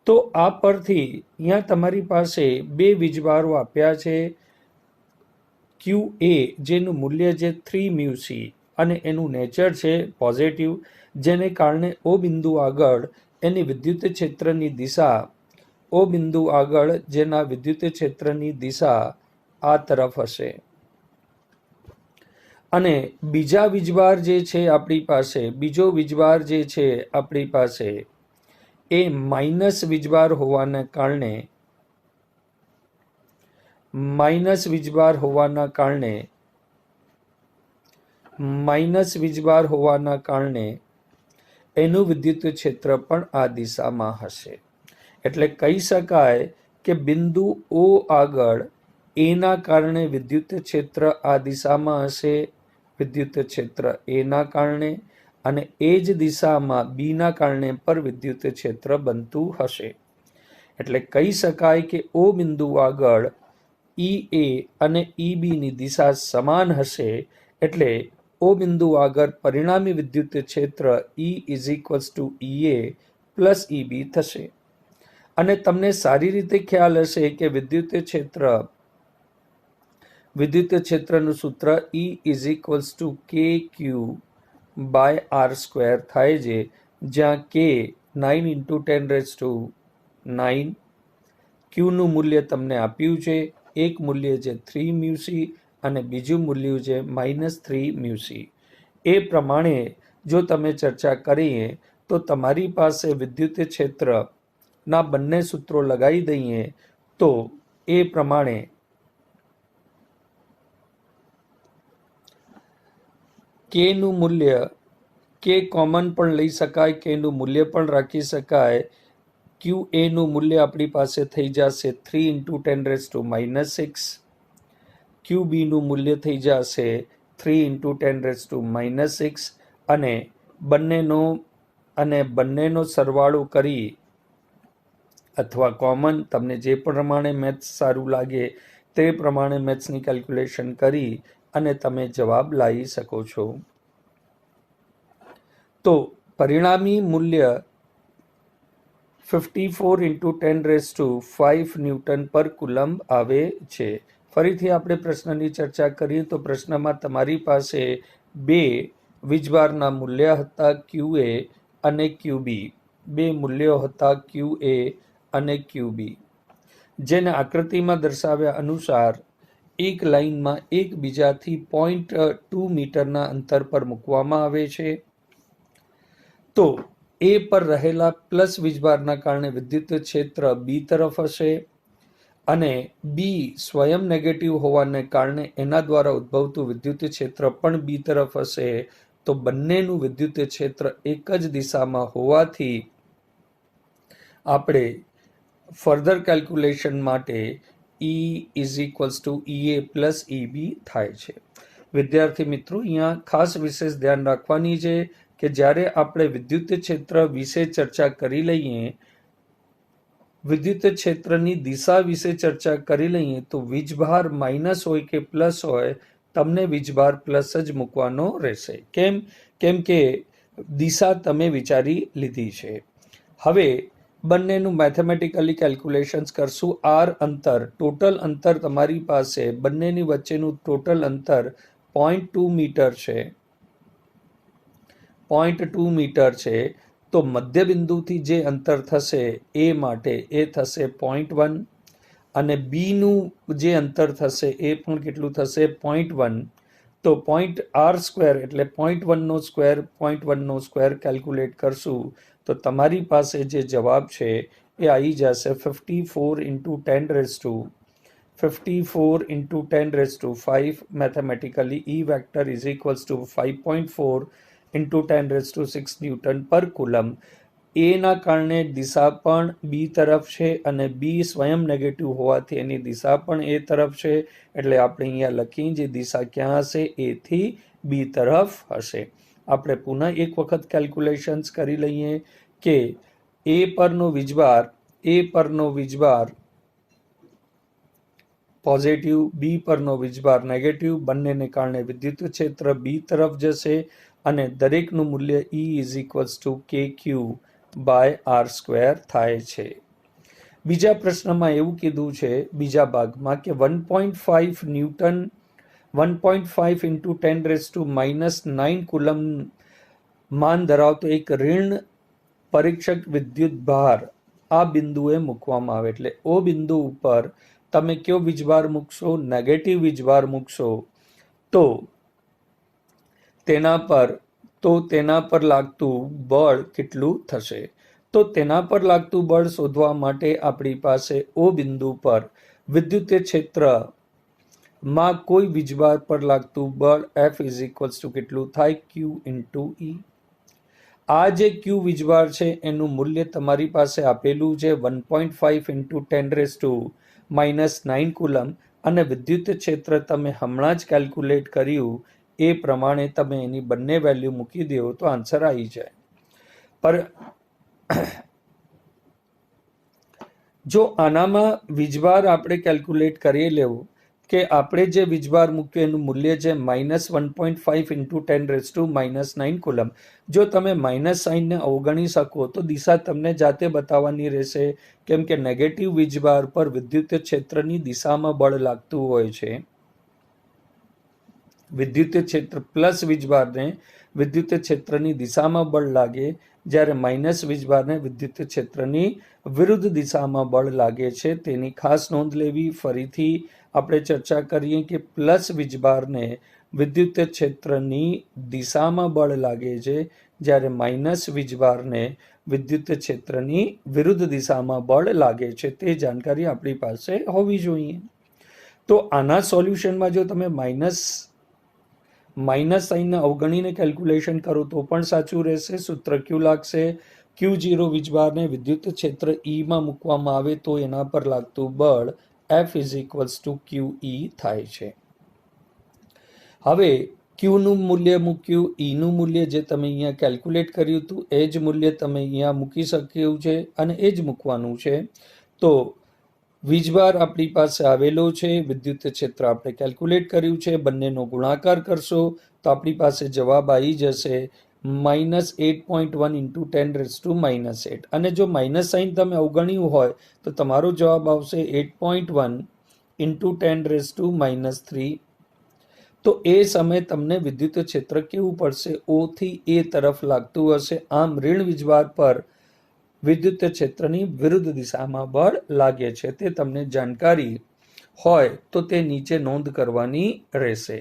તો આ પરથી અહીંયા તમારી પાસે બે વીજભારો આપ્યા છે, ક્યુ એ જેનું મૂલ્ય છે 3 મ્યુસી અને એનું નેચર છે પોઝિટિવ, જેને કારણે ઓ બિંદુ આગળ એની વિદ્યુત ક્ષેત્રની દિશા જેના વિદ્યુત ક્ષેત્રની દિશા આ તરફ હશે. અને બીજો વીજભાર જે છે આપણી પાસે એ માઇનસ વીજભાર હોવાના કારણે એનું વિદ્યુત ક્ષેત્ર પણ આ દિશામાં હશે. એટલે કહી શકાય કે બિંદુ ઓ આગળ એના કારણે વિદ્યુત ક્ષેત્ર આ દિશામાં હશે, વિદ્યુત ક્ષેત્ર એના કારણે, અને એ જ દિશામાં બીના કારણે પર વિદ્યુત ક્ષેત્ર બનતું હશે. એટલે કહી શકાય કે ઓ બિંદુ આગળ ઈ એ અને ઈ બીની દિશા સમાન હશે. એટલે ઓ બિંદુ આગળ પરિણામી વિદ્યુત ક્ષેત્ર E is equals to E A plus E B થશે. અને તમને સારી રીતે ખ્યાલ હશે કે વિદ્યુત ક્ષેત્રનું સૂત્ર E ઇઝ ઇક્વલ્સ ટુ કે ક્યુ બાય આર સ્ક્વેર થાય છે, જ્યાં કે 9 × 10⁹ ક્યુનું મૂલ્ય તમને આપ્યું છે. એક મૂલ્ય છે 3 મ્યુસી અને બીજું મૂલ્ય છે -3 મ્યુસી. એ પ્રમાણે જો તમે ચર્ચા કરીએ તો તમારી પાસે વિદ્યુત ક્ષેત્રના બંને સૂત્રો લગાવી દઈએ તો એ પ્રમાણે કેનું મૂલ્ય, કે કોમન પણ લઈ શકાય, કેનું મૂલ્ય પણ રાખી શકાય. ક્યુ એનું મૂલ્ય આપણી પાસે થઈ જશે 3 × 10⁻⁶, ક્યુ બીનું મૂલ્ય થઈ જશે 3 × 10⁻⁶, અને બંનેનો અને બંનેનો સરવાળો કરી અથવા કોમન તમને જે પ્રમાણે મેથ્સ સારું લાગે તે પ્રમાણે મેથ્સની કેલ્ક્યુલેશન કરી અને તમે જવાબ લાવી શકો છો. તો પરિણામી મૂલ્ય 54 × 10⁵ ન્યૂટન પર કુલમ્બ આવે છે. ફરીથી આપણે પ્રશ્નની ચર્ચા કરીએ તો પ્રશ્નમાં તમારી પાસે બે વીજભારના મૂલ્ય હતા QA અને QB. બે મૂલ્યો હતા QA અને QB, જેને આકૃતિમાં દર્શાવ્યા અનુસાર એક લાઇનમાં એકબીજાથી 0.2 મીટરના અંતર પર મૂકવામાં આવે છે. તો A પર રહેલા પ્લસ વીજભારના કારણે વિદ્યુત ક્ષેત્ર B તરફ હશે અને B સ્વયં નેગેટિવ હોવાને કારણે એના દ્વારા ઉદ્ભવતું વિદ્યુત ક્ષેત્ર પણ B તરફ હશે. તો બંનેનું વિદ્યુત ક્ષેત્ર એક જ દિશામાં હોવાથી આપણે ફર્ધર કેલ્ક્યુલેશન માટે E = EA + EB થાય છે. વિદ્યાર્થી મિત્રો, અહીંયા ખાસ વિશેષ ધ્યાન રાખવાની છે કે જ્યારે આપણે વિદ્યુત ક્ષેત્ર વિશે ચર્ચા કરી લઈએ, વિદ્યુત ક્ષેત્રની દિશા વિશે ચર્ચા કરી લઈએ તો વીજભાર માઇનસ હોય કે પ્લસ હોય, તમને વીજભાર પ્લસ જ મૂકવાનો રહેશે. કેમ કે દિશા તમે વિચારી લીધી છે. હવે બંનેનું મેથેમેટિકલી કેલ્ક્યુલેશન્સ કરશું. R અંતર, ટોટલ અંતર તમારી પાસે બંનેની વચ્ચેનું ટોટલ અંતર 0.2 મીટર છે. 0.2 મીટર છે. તો મધ્યબિંદુથી જે અંતર થશે A માટે એ થશે 0.1 અને Bનું જે અંતર થશે એ પણ કેટલું થશે 0.1. તો R² એટલે 0.1નો સ્ક્વેર 0.1નો સ્ક્વેર કેલ્ક્યુલેટ કરશું તો તમારી પાસે જે જવાબ છે એ આવી જશે 54 × 10⁵. મેથેમેટિકલી E વેક્ટર = 5.4 × 10⁶ ન્યૂટન પર કુલમ્બ. A ના કારણે દિશા પણ B તરફ છે અને B સ્વયં નેગેટિવ હોવાથી એની દિશા પણ A તરફ છે. એટલે આપણે અહીંયા લખીએ જે દિશા ક્યાં હશે? A થી B તરફ હશે. આપણે પુનઃ એક વખત કેલ્ક્યુલેશન્સ કરી લઈએ કે A પરનો વીજભાર પોઝિટિવ, B પરનો વીજભાર નેગેટિવ, બંનેને કારણે વિદ્યુત ક્ષેત્ર B તરફ જશે અને દરેકનું મૂલ્ય E = KQ/R² થાય છે. બીજા પ્રશ્નમાં એવું કીધું છે, બીજા ભાગમાં કે 1.5 ન્યૂટન 1.5 × 10⁻⁹ કુલમ્બ માન ધરાવતો એક ઋણ પરીક્ષક વિદ્યુત ભાર આ બિંદુએ મૂકવામાં આવે. એટલે O બિંદુ ઉપર તમે કયો વીજભાર મૂકશો? નેગેટિવ વીજભાર મૂકશો. તો તેના પર લાગતું બળ કેટલું થશે? તો તેના પર લાગતું બળ શોધવા માટે આપણી પાસે O બિંદુ પર વિદ્યુત ક્ષેત્રમાં કોઈ વીજભાર પર લાગતું બળ F = કેટલું થાય? Q × E. આ જે Q વીજભાર છે એનું મૂલ્ય તમારી પાસે આપેલું છે 1.5 × 10⁻⁹ કુલમ્બ અને વિદ્યુત ક્ષેત્ર તમે હમણાં જ કેલ્ક્યુલેટ કર્યું એ પ્રમાણે તમે એની બંને વેલ્યુ મૂકી દો તો આન્સર આવી જાય. પર જો આનામાં વીજભાર આપણે કેલ્ક્યુલેટ કરી લેવું કે આપણે જે વીજભાર મૂક્યું એનું મૂલ્ય છે -1.5 × 10⁻⁹ કુલમ્બ. જો તમે માઇનસ સાઇનને અવગણી શકો તો દિશા તમને જાતે બતાવવાની રહેશે. કેમ કે નેગેટિવ વીજભાર પર વિદ્યુત ક્ષેત્રની દિશામાં બળ લાગતું હોય છે. વિદ્યુત ક્ષેત્ર પ્લસ વીજભારને વિદ્યુત ક્ષેત્રની દિશામાં બળ લાગે, જ્યારે માઇનસ વીજભારને વિદ્યુત ક્ષેત્રની વિરુદ્ધ દિશામાં બળ લાગે છે. તેની ખાસ નોંધ લેવી. ફરીથી આપણે ચર્ચા કરીએ કે પ્લસ વીજભારને વિદ્યુત ક્ષેત્રની દિશામાં બળ લાગે છે, જ્યારે માઇનસ વીજભારને વિદ્યુત ક્ષેત્રની વિરુદ્ધ દિશામાં બળ લાગે છે. તે જાણકારી આપણી પાસે હોવી જોઈએ. તો આના સોલ્યુશનમાં જો તમે માઇનસ સાઇનને અવગણીને કેલ્ક્યુલેશન કરો તો પણ સાચું રહેશે. સૂત્ર Q લાગશે. Q0 વીજભારને વિદ્યુત ક્ષેત્ર E માં મૂકવામાં આવે તો એના પર લાગતું બળ F = QE થાય છે. હવે ક્યુનું મૂલ્ય મૂક્યું, ઈનું મૂલ્ય જે તમે અહીંયા કેલ્ક્યુલેટ કર્યું હતું એ જ મૂલ્ય તમે અહીંયા મૂકી શક્યું છે અને એ જ મૂકવાનું છે. તો વીજભાર આપણી પાસે આવેલો છે, વિદ્યુત ક્ષેત્ર આપણે કેલ્ક્યુલેટ કર્યું છે, બંનેનો ગુણાકાર કરશો તો આપણી પાસે જવાબ આવી જશે -8.1 ઇન્ટુ 10⁻⁻8. અને જો માઇનસ સાઇન તમે અવગણ્યું હોય તો તમારો જવાબ આવશે 8.1 ઇન્ટુ 10⁻³ તો એ સમયે તમને વિદ્યુત ક્ષેત્ર કેવું પડશે? O થી A તરફ લાગતું હશે. આમ ઋણ વીજભાર પર વિદ્યુત ક્ષેત્રની વિરુદ્ધ દિશામાં બળ લાગે છે. તે તમને જાણકારી હોય તો તે નીચે નોંધ કરવાની રહેશે.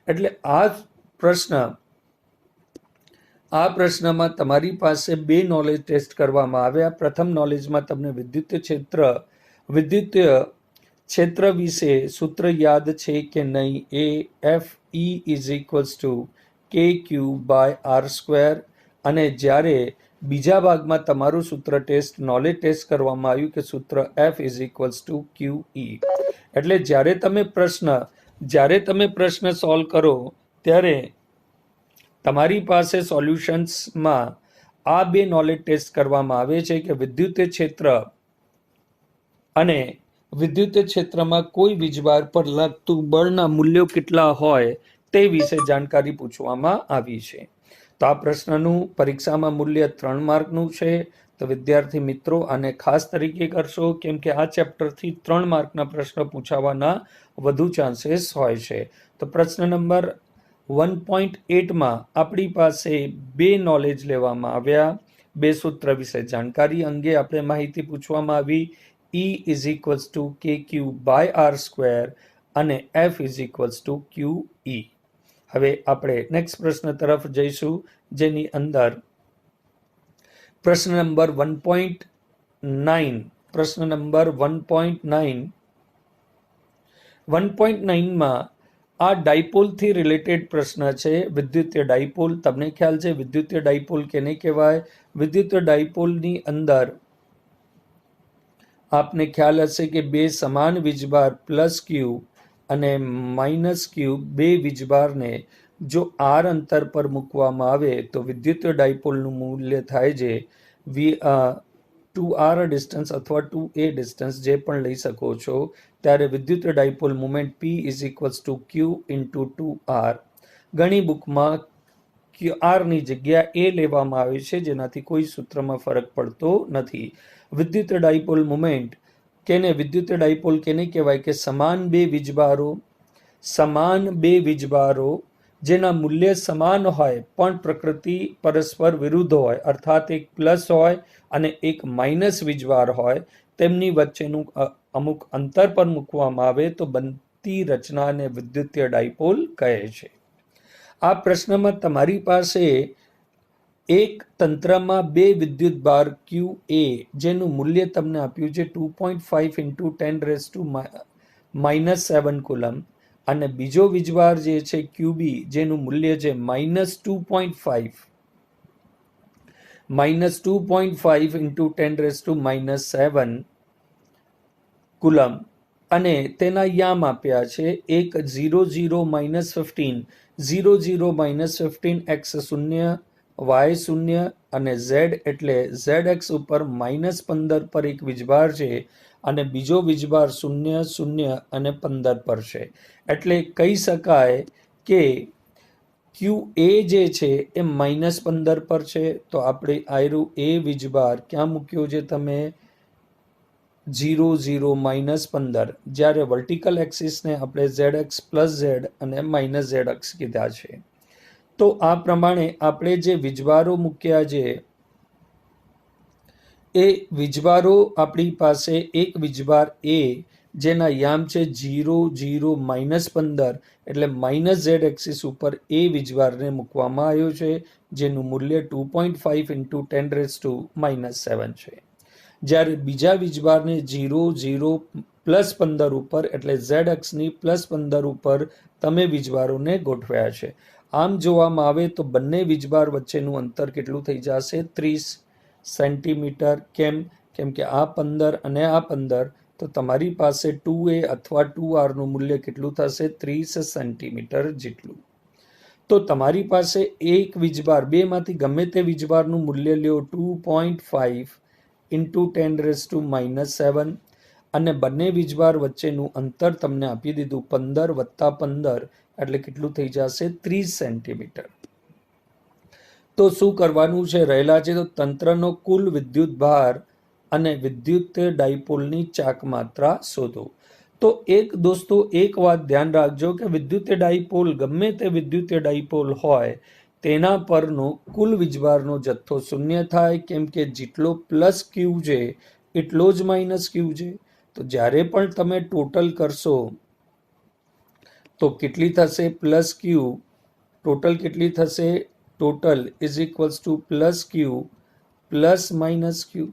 એટલે આ પ્રશ્નમાં તમારી પાસે બે નોલેજ ટેસ્ટ કરવામાં આવ્યા. પ્રથમ નોલેજમાં તમને વિદ્યુત ક્ષેત્ર વિશે સૂત્ર યાદ છે કે નહીં? એ FE = KQ/R². અને જ્યારે બીજા ભાગમાં તમારું સૂત્ર ટેસ્ટ નોલેજ ટેસ્ટ કરવામાં આવ્યું કે સૂત્ર F = QE. એટલે જ્યારે તમે પ્રશ્ન સોલ્વ કરો ત્યારે તમારી પાસે સોલ્યુશન્સમાં આ બે નોલેજ ટેસ્ટ કરવામાં આવે છે કે વિદ્યુત ક્ષેત્ર અને વિદ્યુત ક્ષેત્રમાં કોઈ વીજભાર પર લાગતું બળના મૂલ્યો કેટલા હોય તે વિશે જાણકારી પૂછવામાં આવી છે. તો આ પ્રશ્નનું પરીક્ષામાં મૂલ્ય 3 માર્કનું છે. તો વિદ્યાર્થી મિત્રો આને ખાસ તરીકે કરશો, કેમ કે આ ચેપ્ટરથી 3 માર્કના પ્રશ્ન પૂછાવાના વધુ ચાન્સીસ હોય છે. તો પ્રશ્ન નંબર 1.8માં આપણી પાસે બે નોલેજ લેવામાં આવ્યા. બે સૂત્ર વિશે જાણકારી અંગે આપણે માહિતી પૂછવામાં આવી. E = KQ/R² અને F = QE. હવે આપણે નેક્સ્ટ પ્રશ્ન તરફ જઈશું, જેની અંદર પ્રશ્ન નંબર 1.9માં આ ડાયપોલથી રિલેટેડ પ્રશ્ન છે. વિદ્યુતીય ડાયપોલ, તમને ખ્યાલ છે વિદ્યુતીય ડાયપોલ કેને કહેવાય? વિદ્યુતીય ડાયપોલની અંદર આપને ખ્યાલ હશે કે બે સમાન વીજભાર +Q અને -Q બે વીજભારને જો R અંતર પર મૂકવામાં આવે તો વિદ્યુતીય ડાયપોલનું મૂલ્ય થાય છે 2R ડિસ્ટન્સ અથવા 2A ડિસ્ટન્સ જે પણ લઈ શકો છો. ત્યારે વિદ્યુતીય dipole moment P = Q × 2R. ઘણી બુકમાં R ની જગ્યા A લેવામાં આવે છે, જેનાથી કોઈ સૂત્રમાં ફરક પડતો નથી. વિદ્યુતીય ડાયપોલ મોમેન્ટ વિદ્યુતીય ડાયપોલ કેને કહેવાય? કે સમાન બે વીજભારો જેના મૂલ્ય સમાન હોય પણ પ્રકૃતિ પરસ્પર વિરુદ્ધ હોય, અર્થાત એક પ્લસ હોય અને એક માઇનસ વીજભાર હોય, તેમની વચ્ચેનું અમુક અંતર પર મૂકવામાં આવે તો બનતી રચનાને વિદ્યુતીય ડાયપોલ કહે છે. આ પ્રશ્નમાં તમારી પાસે એક તંત્રમાં બે વિદ્યુત ભાર QA જેનું મૂલ્ય તમને આપ્યું છે 2.5 × 10⁻⁻7 કુલમ અને બીજો વીજભાર જે છે QB જેનું મૂલ્ય છે -2.5 × 10⁻7 કુલમ અને તેના યામ આપ્યા છે. એક 0 0 -15 0 0 -15 x0 y0 અને z એટલે zx ઉપર -15 પર એક વીજભાર છે અને બીજો વીજભાર 0 0 અને 15 પર છે. એટલે કહી શકાય કે QA જે છે એ -15 પર છે. તો આપણે આયરું એ વીજભાર ક્યાં મૂક્યો છે? તમે 0 0 -15, જ્યારે વર્ટિકલ એક્સિસને આપણે zx + z અને -zx કીધા છે. તો આ પ્રમાણે આપણે જે વીજભારો મૂક્યા છે એ વીજભારો આપણી પાસે એક વીજભાર A જેના યામ છે 0 0 -15 એટલે -z એક્સિસ ઉપર એ વીજભારને મૂકવામાં આવ્યો છે, જેનું મૂલ્ય 2.5 × 10⁻⁻7 છે. જ્યારે બીજા વીજભારને 0 0 +15 ઉપર એટલે z અક્ષની +15 ઉપર તમે વીજભારોને ગોઠવ્યા છે. આમ જોવામાં આવે તો બંને વીજભાર વચ્ચેનું અંતર કેટલું થઈ જશે? 30 સેન્ટીમીટર. કેમ કે આ 15 અને આ 15, તો તમારી પાસે 2A અથવા 2R નું મૂલ્ય કેટલું થશે? 30 સેન્ટીમીટર જેટલું. તો તમારી પાસે એક વીજભાર, બેમાંથી ગમે તે વીજભારનું મૂલ્ય લ્યો 2.5 ઇન્ટુ 10⁻⁻7 અને બંને વીજભાર વચ્ચેનું અંતર તમને આપી દીધું 15 વત્તા 15 એટલે કેટલું થઈ જશે 30 સેન્ટીમીટર. તો શું કરવાનું છે રહેલા છે તો તંત્રનો કુલ વિદ્યુત ભાર અને વિદ્યુત ડાયપોલની ચાક માત્રા શોધો. તો દોસ્તો એક વાત ધ્યાન રાખજો કે વિદ્યુત ડાયપોલ ગમે તે વિદ્યુત ડાયપોલ હોય તેના પરનો કુલ વીજભારનો જથ્થો શૂન્ય થાય, કેમ કે જેટલો પ્લસ ક્યુ છે એટલો જ માઇનસ ક્યુ છે. તો જ્યારે પણ તમે ટોટલ કરશો તો કેટલી થશે પ્લસ ક્યુ, ટોટલ કેટલી થશે, total is equals to plus Q plus minus Q,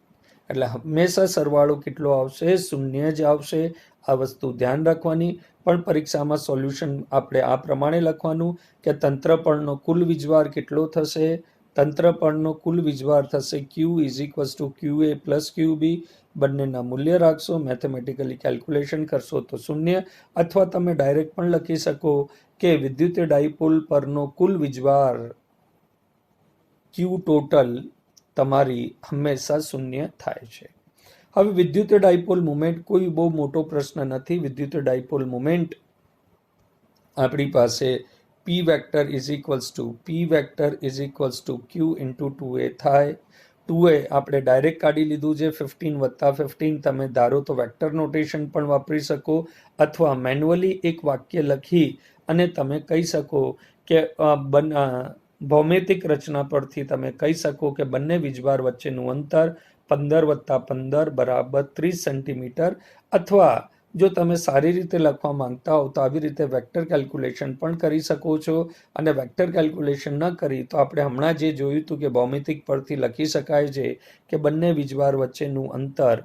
એટલે હંમેશા સરવાળો કેટલો આવશે, શૂન્ય જ આવશે. આ વસ્તુ ધ્યાન રાખવાની. પણ પરીક્ષામાં સોલ્યુશન આપણે આ પ્રમાણે લખવાનું કે તંત્ર પરનો કુલ વીજભાર કેટલો થશે, તંત્ર પરનો કુલ વીજભાર થશે Q is equals to Q A plus Q B. બંનેના મૂલ્ય રાખશો, મેથેમેટિકલી કેલ્ક્યુલેશન કરશો તો શૂન્ય, અથવા તમે ડાયરેક્ટ પણ લખી શકો કે વિદ્યુત ડાયપોલ પરનો કુલ વીજભાર ક્યુ ટોટલ તમારી હંમેશા શૂન્ય થાય છે. હવે વિદ્યુત ડાયપોલ મુમેન્ટ કોઈ બહુ મોટો પ્રશ્ન નથી. વિદ્યુત ડાયપોલ મુમેન્ટ આપણી પાસે P vector is equals to Q into 2a થાય. 2a આપણે ડાયરેક્ટ કાઢી લીધું છે, 15 વત્તા 15 તમે ધારો તો વેક્ટર નોટેશન પણ વાપરી શકો, અથવા મેન્યુઅલી એક વાક્ય લખી અને તમે કહી શકો કે ભૌમિતિક રચના પરથી તમે કહી શકો કે બંને વીજભાર વચ્ચેનું અંતર 15 વત્તા 15 બરાબર 30 સેન્ટીમીટર. અથવા જો તમે સારી રીતે લખવા માંગતા હો તો આવી રીતે વેક્ટર કેલ્ક્યુલેશન પણ કરી શકો છો. અને વેક્ટર કેલ્ક્યુલેશન ન કરી તો આપણે હમણાં જે જોયું હતું કે ભૌમિતિક પરથી લખી શકાય છે કે બંને વીજભાર વચ્ચેનું અંતર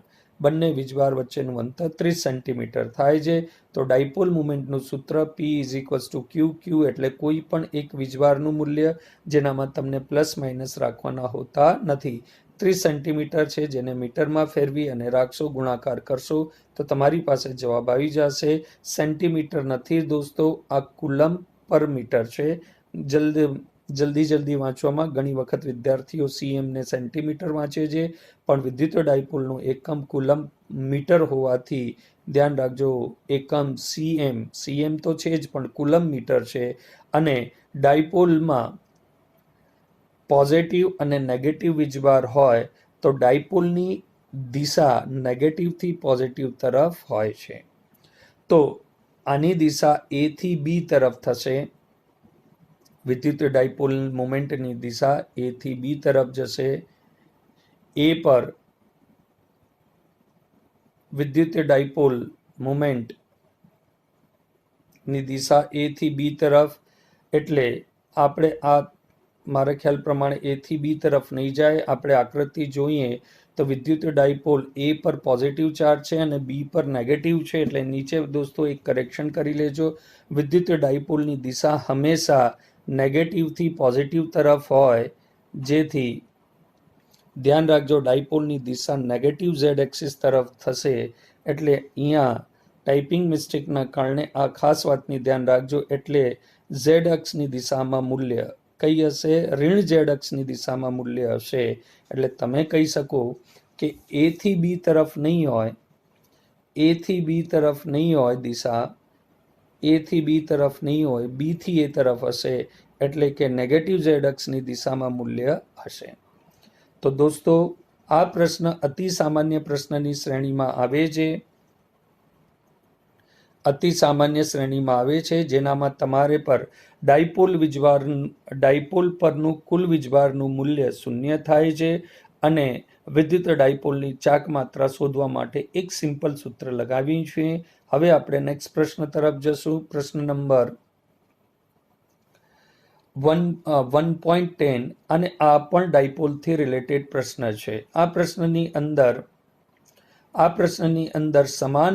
30 સેન્ટીમીટર થાય છે. તો ડાયપોલ મુમેન્ટનું સૂત્ર P ઇઝ ઇક્વલ્સ ટુ ક્યુ, ક્યુ એટલે કોઈ પણ એક વીજભારનું મૂલ્ય જેનામાં તમને પ્લસ માઇનસ રાખવાના હોતા નથી. 30 સેન્ટીમીટર છે, જેને મીટરમાં ફેરવી અને રાખશો, ગુણાકાર કરશો તો તમારી પાસે જવાબ આવી જશે. સેન્ટીમીટર નથી દોસ્તો, આ કુલમ પર મીટર છે. જલ્દી વાંચવામાં ઘણી વખત વિદ્યાર્થીઓ CM ને સેન્ટીમીટર વાંચે છે, પણ વિદ્યુત ડાયપોલનું એકમ કુલમ મીટર હોવાથી ધ્યાન રાખજો. એકમ CM તો છે જ, પણ કુલમ મીટર છે. અને ડાયપોલમાં પોઝિટિવ અને નેગેટિવ વીજભાર હોય તો ડાયપોલની દિશા નેગેટિવથી પોઝિટિવ તરફ હોય છે. તો આની દિશા A થી B તરફ થશે. વિદ્યુત ડાયપોલ મોમેન્ટની દિશા A થી B તરફ જશે. A પર વિદ્યુત ડાયપોલ મોમેન્ટની દિશા A થી B તરફ, એટલે આપણે આ મારા ખ્યાલ પ્રમાણે A થી B તરફ નહીં જાય. આપણે આકૃતિ જોઈએ તો વિદ્યુત ડાયપોલ A પર પોઝિટિવ ચાર્જ છે અને B પર નેગેટિવ છે, એટલે નીચે દોસ્તો એક કરેક્શન કરી લેજો. વિદ્યુત ડાયપોલની દિશા હંમેશા નેગેટિવથી પોઝિટિવ તરફ હોય, જેથી ધ્યાન રાખજો ડાયપોલની દિશા નેગેટિવ ઝેડ એક્સિસ તરફ થશે. એટલે અહીંયા ટાઈપિંગ મિસ્ટેકના કારણે આ ખાસ વાતની ધ્યાન રાખજો. એટલે ઝેડ અક્ષની દિશામાં મૂલ્ય કઈ હશે, ઋણ ઝેડ અક્ષની દિશામાં મૂલ્ય હશે. એટલે તમે કહી શકો કે A થી B તરફ નહીં હોય, દિશા A થી B તરફ નહીં હોય, B થી A તરફ હશે, એટલે કે નેગેટિવ ઝેડ અક્ષની દિશામાં મૂલ્ય હશે. તો દોસ્તો આ પ્રશ્ન અતિ સામાન્ય પ્રશ્નની શ્રેણીમાં આવે છે, જેનામાં તમારે પર ડાયપોલ પરનું કુલ વીજભારનું મૂલ્ય શૂન્ય થાય છે અને વિદ્યુત ડાયપોલની ચાક માત્રા શોધવા માટે એક સિમ્પલ સૂત્ર લગાવ્યું છે. હવે આપણે નેક્સ્ટ પ્રશ્ન તરફ જશું. પ્રશ્ન નંબર 1.10 અને આ પણ ડાયપોલથી રિલેટેડ પ્રશ્ન છે. આ પ્રશ્નની અંદર સમાન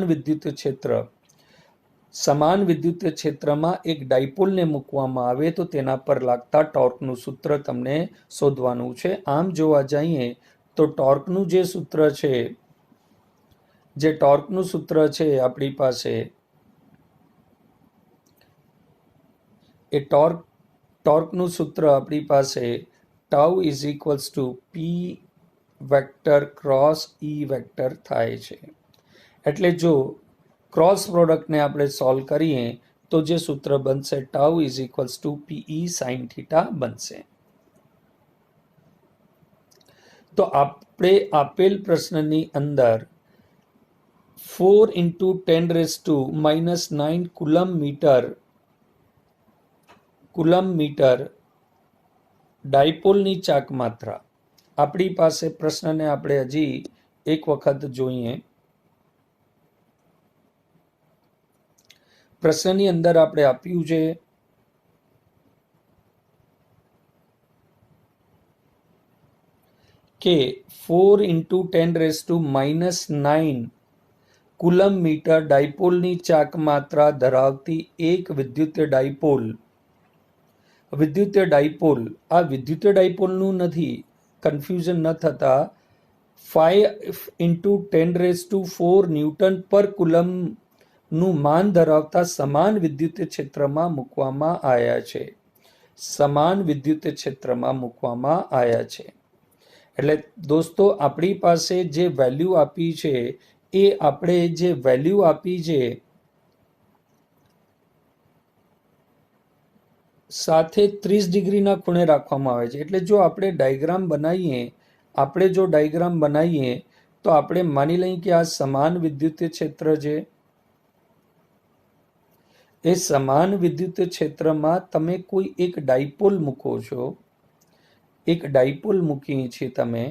વિદ્યુત ક્ષેત્રમાં એક ડાયપોલને મૂકવામાં આવે તો તેના પર લાગતા ટોર્કનું સૂત્ર તમને શોધવાનું છે. આમ જોવા જઈએ તો ટોર્કનું સૂત્ર છે આપણી પાસે, એ ટોર્કનું સૂત્ર આપણી પાસે tau is equals two P vector cross E vector થાય છે. એટલે જો ક્રોસ પ્રોડક્ટને આપણે સોલ્વ કરીએ તો જે સૂત્ર બનશે tau is equals to P E sine theta બનશે. તો આપણે આપેલ પ્રશ્નની અંદર 4 × 10⁻⁻9 કુલમ મીટર ડાયપોલની ચાક માત્રા આપણી પાસે પ્રશ્નને આપણે હજી એક વખત જોઈએ. પ્રશ્નની અંદર આપણે આપ્યું છે કે 4 × 10⁻⁹ કુલમ મીટર ડાયપોલની ચાક માત્રા ધરાવતી એક વિદ્યુતીય ડાયપોલ આ વિદ્યુતીય ડાયપોલનું નથી, કન્ફ્યુઝન ન થતા, 5 × 10⁴ ન્યૂટન પર કુલમનું માન ધરાવતા સમાન વિદ્યુતીય ક્ષેત્રમાં મૂકવામાં આવ્યા છે. એટલે દોસ્તો આપણી પાસે જે વેલ્યુ આપી છે એ આપણે જે વેલ્યુ આપી છે સાથે 30 ડિગ્રીના ખૂણે રાખવામાં આવે છે. એટલે જો આપણે ડાયાગ્રામ બનાવીએ તો આપણે માની લઈએ કે આ સમાન વિદ્યુતીય ક્ષેત્ર છે. એ સમાન વિદ્યુતીય ક્ષેત્રમાં તમે કોઈ એક ડાયપોલ મૂકો છો, એક ડાયપોલ મૂકી છે, તમે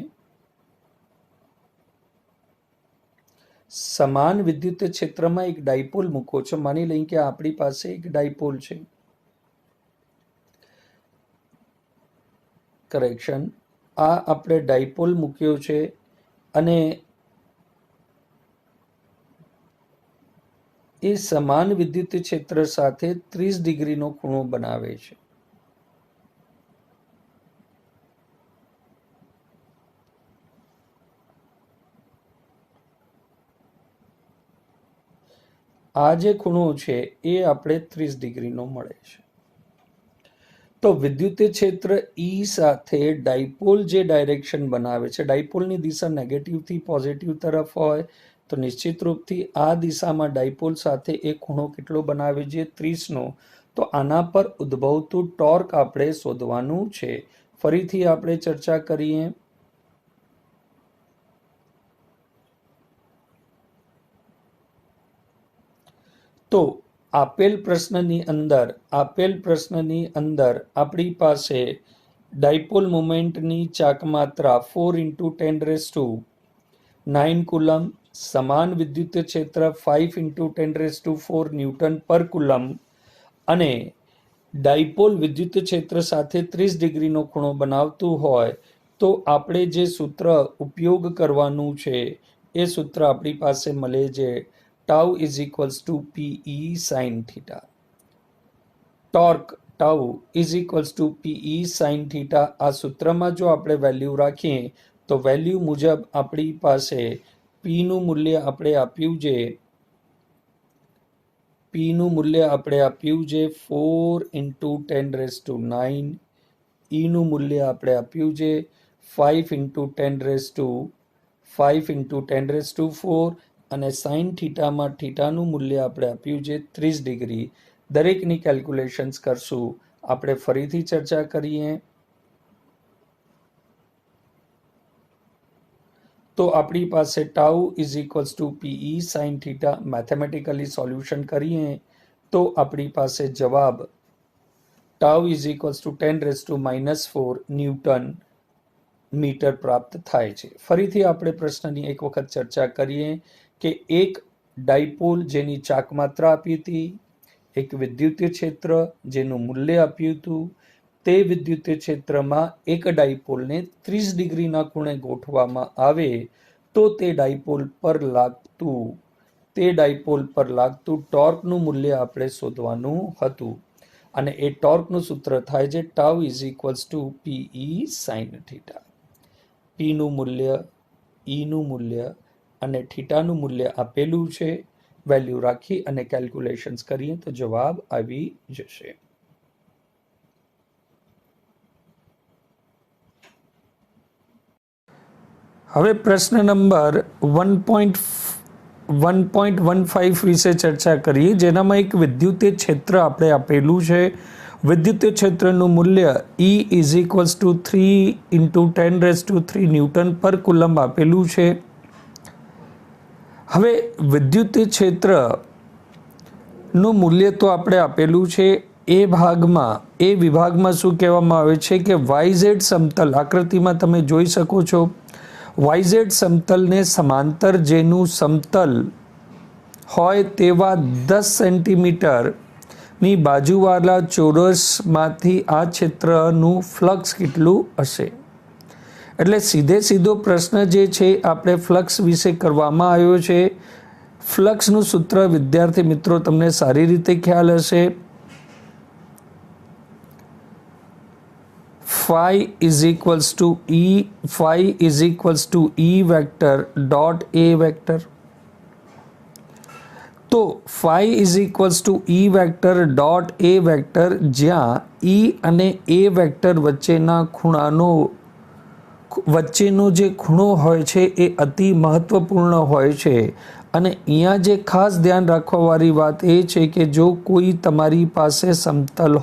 સમાન વિદ્યુતીય ક્ષેત્રમાં એક ડાયપોલ મૂકો છો. માની લઈએ કે આપણી પાસે એક ડાયપોલ છે. કરેક્શન, આ આપણે ડાયપોલ મૂક્યો છે અને એ સમાન વિદ્યુતીય ક્ષેત્ર સાથે 30 ડિગ્રીનો ખૂણો બનાવે છે. આ જે ખૂણો છે એ આપણે 30 ડિગ્રીનો મળે છે. તો વિદ્યુતીય ક્ષેત્ર ઈ સાથે ડાયપોલ જે ડાયરેક્શન બનાવે છે, ડાયપોલની દિશા નેગેટિવથી પોઝિટિવ તરફ હોય તો નિશ્ચિત રૂપથી આ દિશામાં ડાયપોલ સાથે એ ખૂણો કેટલો બનાવે છે? 30નો. તો આના પર ઉદ્ભવતું ટોર્ક આપણે શોધવાનું છે. ફરીથી આપણે ચર્ચા કરીએ. તો આપેલ પ્રશ્નની અંદર આપણી પાસે ડાયપોલ મોમેન્ટની ચાક માત્રા 4 × 10⁹ કુલમ, સમાન વિદ્યુતીય ક્ષેત્ર 5 × 10⁴ ન્યૂટન પર કુલમ અને ડાયપોલ વિદ્યુતીય ક્ષેત્ર સાથે 30 ડિગ્રીનો ખૂણો બનાવતું હોય તો આપણે જે સૂત્ર ઉપયોગ કરવાનું છે એ સૂત્ર આપણી પાસે મળે છે tau is equals to P E sine theta. Torque tau is equals to P E sine theta. આ સૂત્રમાં જો આપણે વેલ્યુ રાખીએ તો વેલ્યુ મુજબ આપણી પાસે પીનું મૂલ્ય આપણે આપ્યું છે 4 × 10⁹, ઈનું મૂલ્ય આપણે આપ્યું છે 5 × 10⁴ અને સાઇન થીટામાં થીટાનું મૂલ્ય આપણે આપ્યું છે 30 ડિગ્રી. દરેકની કેલ્ક્યુલેશન્સ કરશું. આપણે ફરીથી ચર્ચા કરીએ તો આપણી પાસે tau is equals to P E sine theta. Mathematically solution કરીએ તો આપણી પાસે જવાબ tau is equals to 10⁻⁴ newton metre પ્રાપ્ત થાય છે. ફરીથી આપણે પ્રશ્નની એક વખત ચર્ચા કરીએ કે એક ડાયપોલ જેની ચાક માત્રા આપી હતી, એક વિદ્યુતીય ક્ષેત્ર જેનું મૂલ્ય આપ્યું હતું, તે વિદ્યુતીય ક્ષેત્રમાં એક ડાયપોલને 30 ડિગ્રીના ખૂણે ગોઠવવામાં આવે તો તે ડાયપોલ પર લાગતું ટોર્કનું મૂલ્ય આપણે શોધવાનું હતું અને એ ટોર્કનું સૂત્ર થાય છે tau is equals to P E sine theta. પીનું મૂલ્ય, ઈનું મૂલ્ય અને થીટાનું મૂલ્ય આપેલું છે. વેલ્યુ રાખી અને કેલ્ક્યુલેશન્સ કરીએ તો જવાબ આવી જશે. હવે પ્રશ્ન નંબર 1.15 વિશે ચર્ચા કરીએ, જેનામાં એક વિદ્યુતીય ક્ષેત્ર આપણે આપેલું છે. વિદ્યુતીય ક્ષેત્રનું મૂલ્ય E is equals two 3 × 10³ newton પર કુલમ્બ આપેલું છે. હવે વિદ્યુતીય ક્ષેત્રનું મૂલ્ય તો આપણે આપેલું છે. એ વિભાગમાં શું કહેવામાં આવે છે કે YZ સમતલ, આકૃતિમાં તમે જોઈ શકો છો, YZ સમતલને સમાંતર જેનું સમતલ હોય તેવા 10 સેન્ટીમીટરની બાજુવાળા ચોરસમાંથી આ ક્ષેત્રનું ફ્લક્સ કેટલું હશે? એટલે સીધો પ્રશ્ન જે છે આપણે ફ્લક્સ વિશે કરવામાં આવ્યો છે. ફ્લક્સનું સૂત્ર વિદ્યાર્થી મિત્રો તમને સારી રીતે ખ્યાલ હશે. phi is equals to E vector dot A vector. તો phi is equals to E vector dot A vector, જ્યાં E અને A vector વચ્ચેનો જે ખૂણો હોય છે એ અતિ મહત્વપૂર્ણ હોય છે. અને અહીંયા જે ખાસ ધ્યાન રાખવાવાળી વાત એ છે કે જો કોઈ તમારી પાસે સમતલ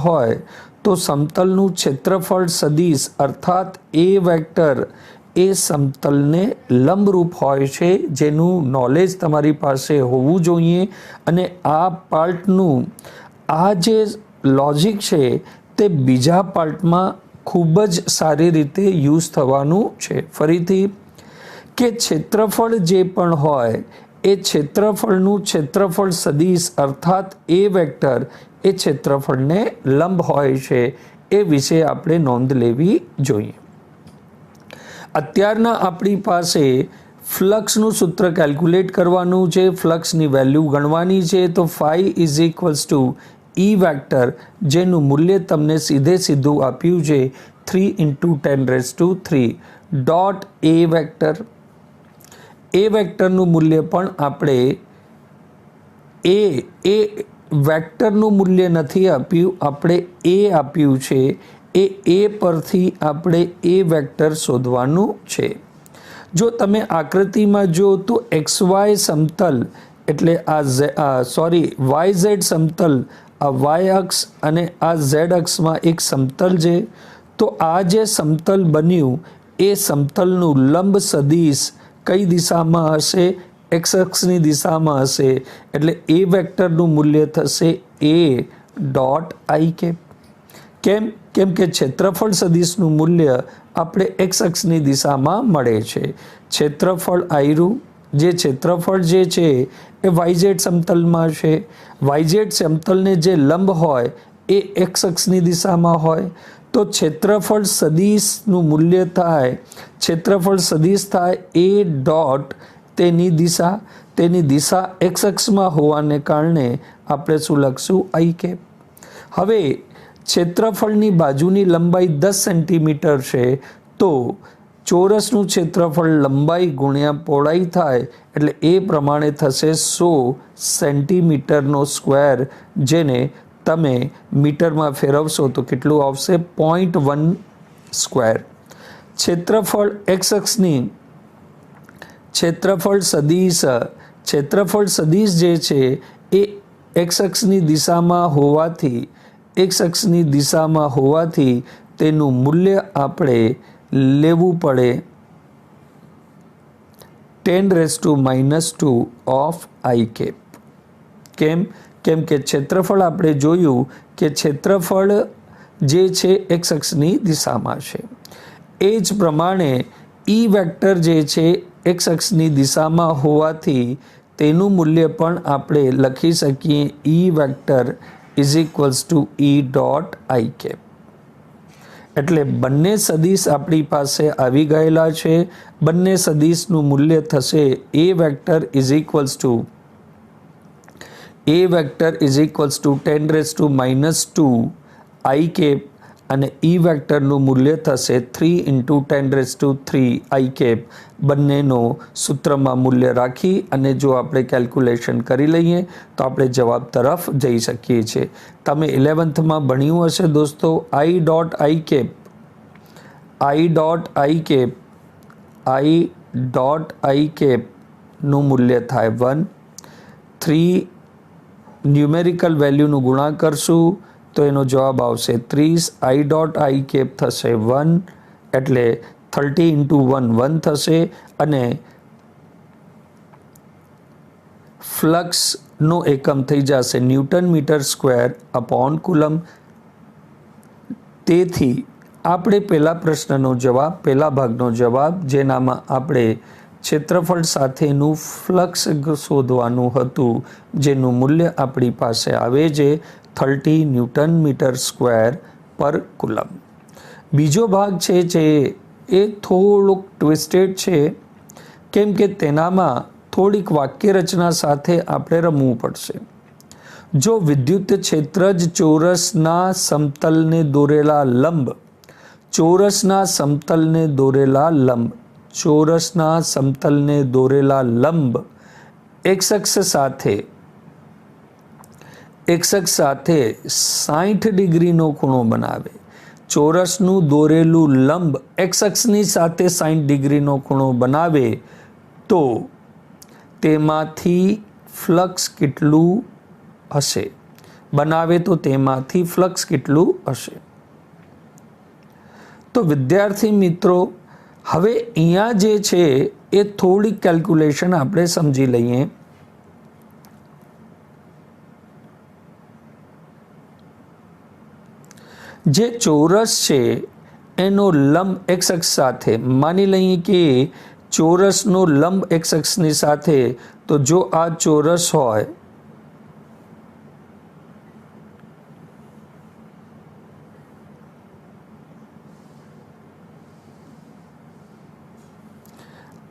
હોય તો સમતલનું ક્ષેત્રફળ સદિશ અર્થાત A વેક્ટર એ સમતલને લંબરૂપ હોય છે, જેનું નોલેજ તમારી પાસે હોવું જોઈએ. અને આ પાર્ટનું આ જે લોજિક છે તે બીજા પાર્ટમાં ખૂબ જ સારી રીતે યુઝ થવાનું છે. ફરીથી કે ક્ષેત્રફળ જે પણ હોય એ ક્ષેત્રફળનું ક્ષેત્રફળ સદિશ અર્થાત A વેક્ટર એ ક્ષેત્રફળને લંબ હોય છે. એ વિશે આપણે નોંધ લેવી જોઈએ. અત્યારના આપણી પાસે ફ્લક્સનું સૂત્ર કેલ્ક્યુલેટ કરવાનું છે, ફ્લક્સની વેલ્યુ ગણવાની છે. તો phi is equals to E vector, જેનું મૂલ્ય તમને સીધું આપ્યું છે 3 × 10³ ડોટ A વેક્ટર. A વેક્ટરનું મૂલ્ય પણ આપણે એ વેક્ટરનું મૂલ્ય નથી આપ્યું, આપણે A આપ્યું છે. એ A પરથી આપણે A વેક્ટર શોધવાનું છે. જો તમે આકૃતિમાં જો તો XY સમતલ એટલે YZ સમતલ, આ Y અક્ષ અને આ Z અક્ષમાં એક સમતલ છે. તો આ જે સમતલ બન્યું એ સમતલનું લંબ સદિશ કઈ દિશામાં હશે? X અક્ષની દિશામાં હશે. એટલે A વેક્ટરનું મૂલ્ય થશે A ડોટ I કેપ. કેમ કે ક્ષેત્રફળ સદિશનું મૂલ્ય આપણે X અક્ષની દિશામાં મળે છે. ક્ષેત્રફળ આયરું, જે ક્ષેત્રફળ જે છે એ YZ સમતલમાં છે. YZ સમતલને જે લંબ હોય એ X અક્ષની દિશામાં હોય. તો ક્ષેત્રફળ સદિશનું મૂલ્ય થાય, ક્ષેત્રફળ સદિશ થાય A ડોટ તેની દિશા X અક્ષમાં હોવાને કારણે આપણે શું લખશું? I cap. હવે ક્ષેત્રફળની બાજુની લંબાઈ 10 સેન્ટીમીટર છે. તો ચોરસનું ક્ષેત્રફળ લંબાઈ ગુણ્યા પહોળાઈ થાય એટલે એ પ્રમાણે થશે 100 સેન્ટીમીટરનો સ્ક્વેર, જેને તમે મીટરમાં ફેરવશો તો કેટલું આવશે? 0.1 સ્ક્વેર. ક્ષેત્રફળ X અક્ષની ક્ષેત્રફળ સદિશ જે છે એ X અક્ષની દિશામાં હોવાથી તેનું મૂલ્ય આપણે લેવું પડે 10⁻² ઓફ I કેપ. કેમ કે ક્ષેત્રફળ આપણે જોયું કે ક્ષેત્રફળ જે છે X અક્ષની દિશામાં છે. એ જ પ્રમાણે E વેક્ટર જે છે X અક્ષની દિશામાં હોવાથી તેનું મૂલ્ય પણ આપણે લખી શકીએ E vector is equals to E dot I cap. એટલે બંને સદિશ આપણી પાસે આવી ગયેલા છે. બંને સદિશનું મૂલ્ય થશે A vector is equals to 10⁻² I cap અને E વેક્ટરનું મૂલ્ય થશે 3 × 10³ I કેપ. બંનેનો સૂત્રમાં મૂલ્ય રાખી અને જો આપણે કેલ્ક્યુલેશન કરી લઈએ તો આપણે જવાબ તરફ જઈ શકીએ છીએ. તમે 11thમાં ભણ્યું હશે દોસ્તો, I dot I cap I dot I cap નું મૂલ્ય થાય 1. 3 ન્યુમેરિકલ વેલ્યુનું ગુણા કરશું તો એનો જવાબ આવશે 30. આઈ ડોટ આઈ કેપ થશે 1 એટલે 30 ઇન્ટુ 1 1 થશે અને ફ્લક્સનો એકમ થઈ જશે newton metre square upon coulomb. તેથી આપણે પહેલા પ્રશ્નનો જવાબ, પહેલા ભાગનો જવાબ, જેનામાં આપણે ક્ષેત્રફળ સાથેનું ફ્લક્સ શોધવાનું હતું, જેનું મૂલ્ય આપણી પાસે આવે છે 30 ન્યૂટન મીટર સ્ક્વેર પર કુલમ. બીજો ભાગ છે જે એ થોડોક ટ્વિસ્ટેડ છે, કેમ કે તેનામાં થોડીક વાક્ય રચના સાથે આપણે રમવું પડશે. જો વિદ્યુત ક્ષેત્ર જ ચોરસના સમતલને દોરેલા લંબ, ચોરસના સમતલને દોરેલા લંબ, ચોરસના સમતલને દોરેલા લંબ એક્સ અક્ષ સાથે 60 ડિગ્રીનો ખૂણો બનાવે, ચોરસનું દોરેલું લંબ એક્સ અક્ષની સાથે 60 ડિગ્રીનો ખૂણો બનાવે, તો તેમાંથી ફ્લક્સ કેટલું હશે? બનાવે તો તેમાંથી ફ્લક્સ કેટલું હશે? તો વિદ્યાર્થી મિત્રો, હવે અહીંયા જે છે એ થોડીક કેલ્ક્યુલેશન આપણે સમજી લઈએ. જે ચોરસ છે એનો લંબ એક્સ અક્ષ સાથે, માની લઈએ કે ચોરસનો લંબ એક્સ અક્ષની સાથે, તો જો આ ચોરસ હોય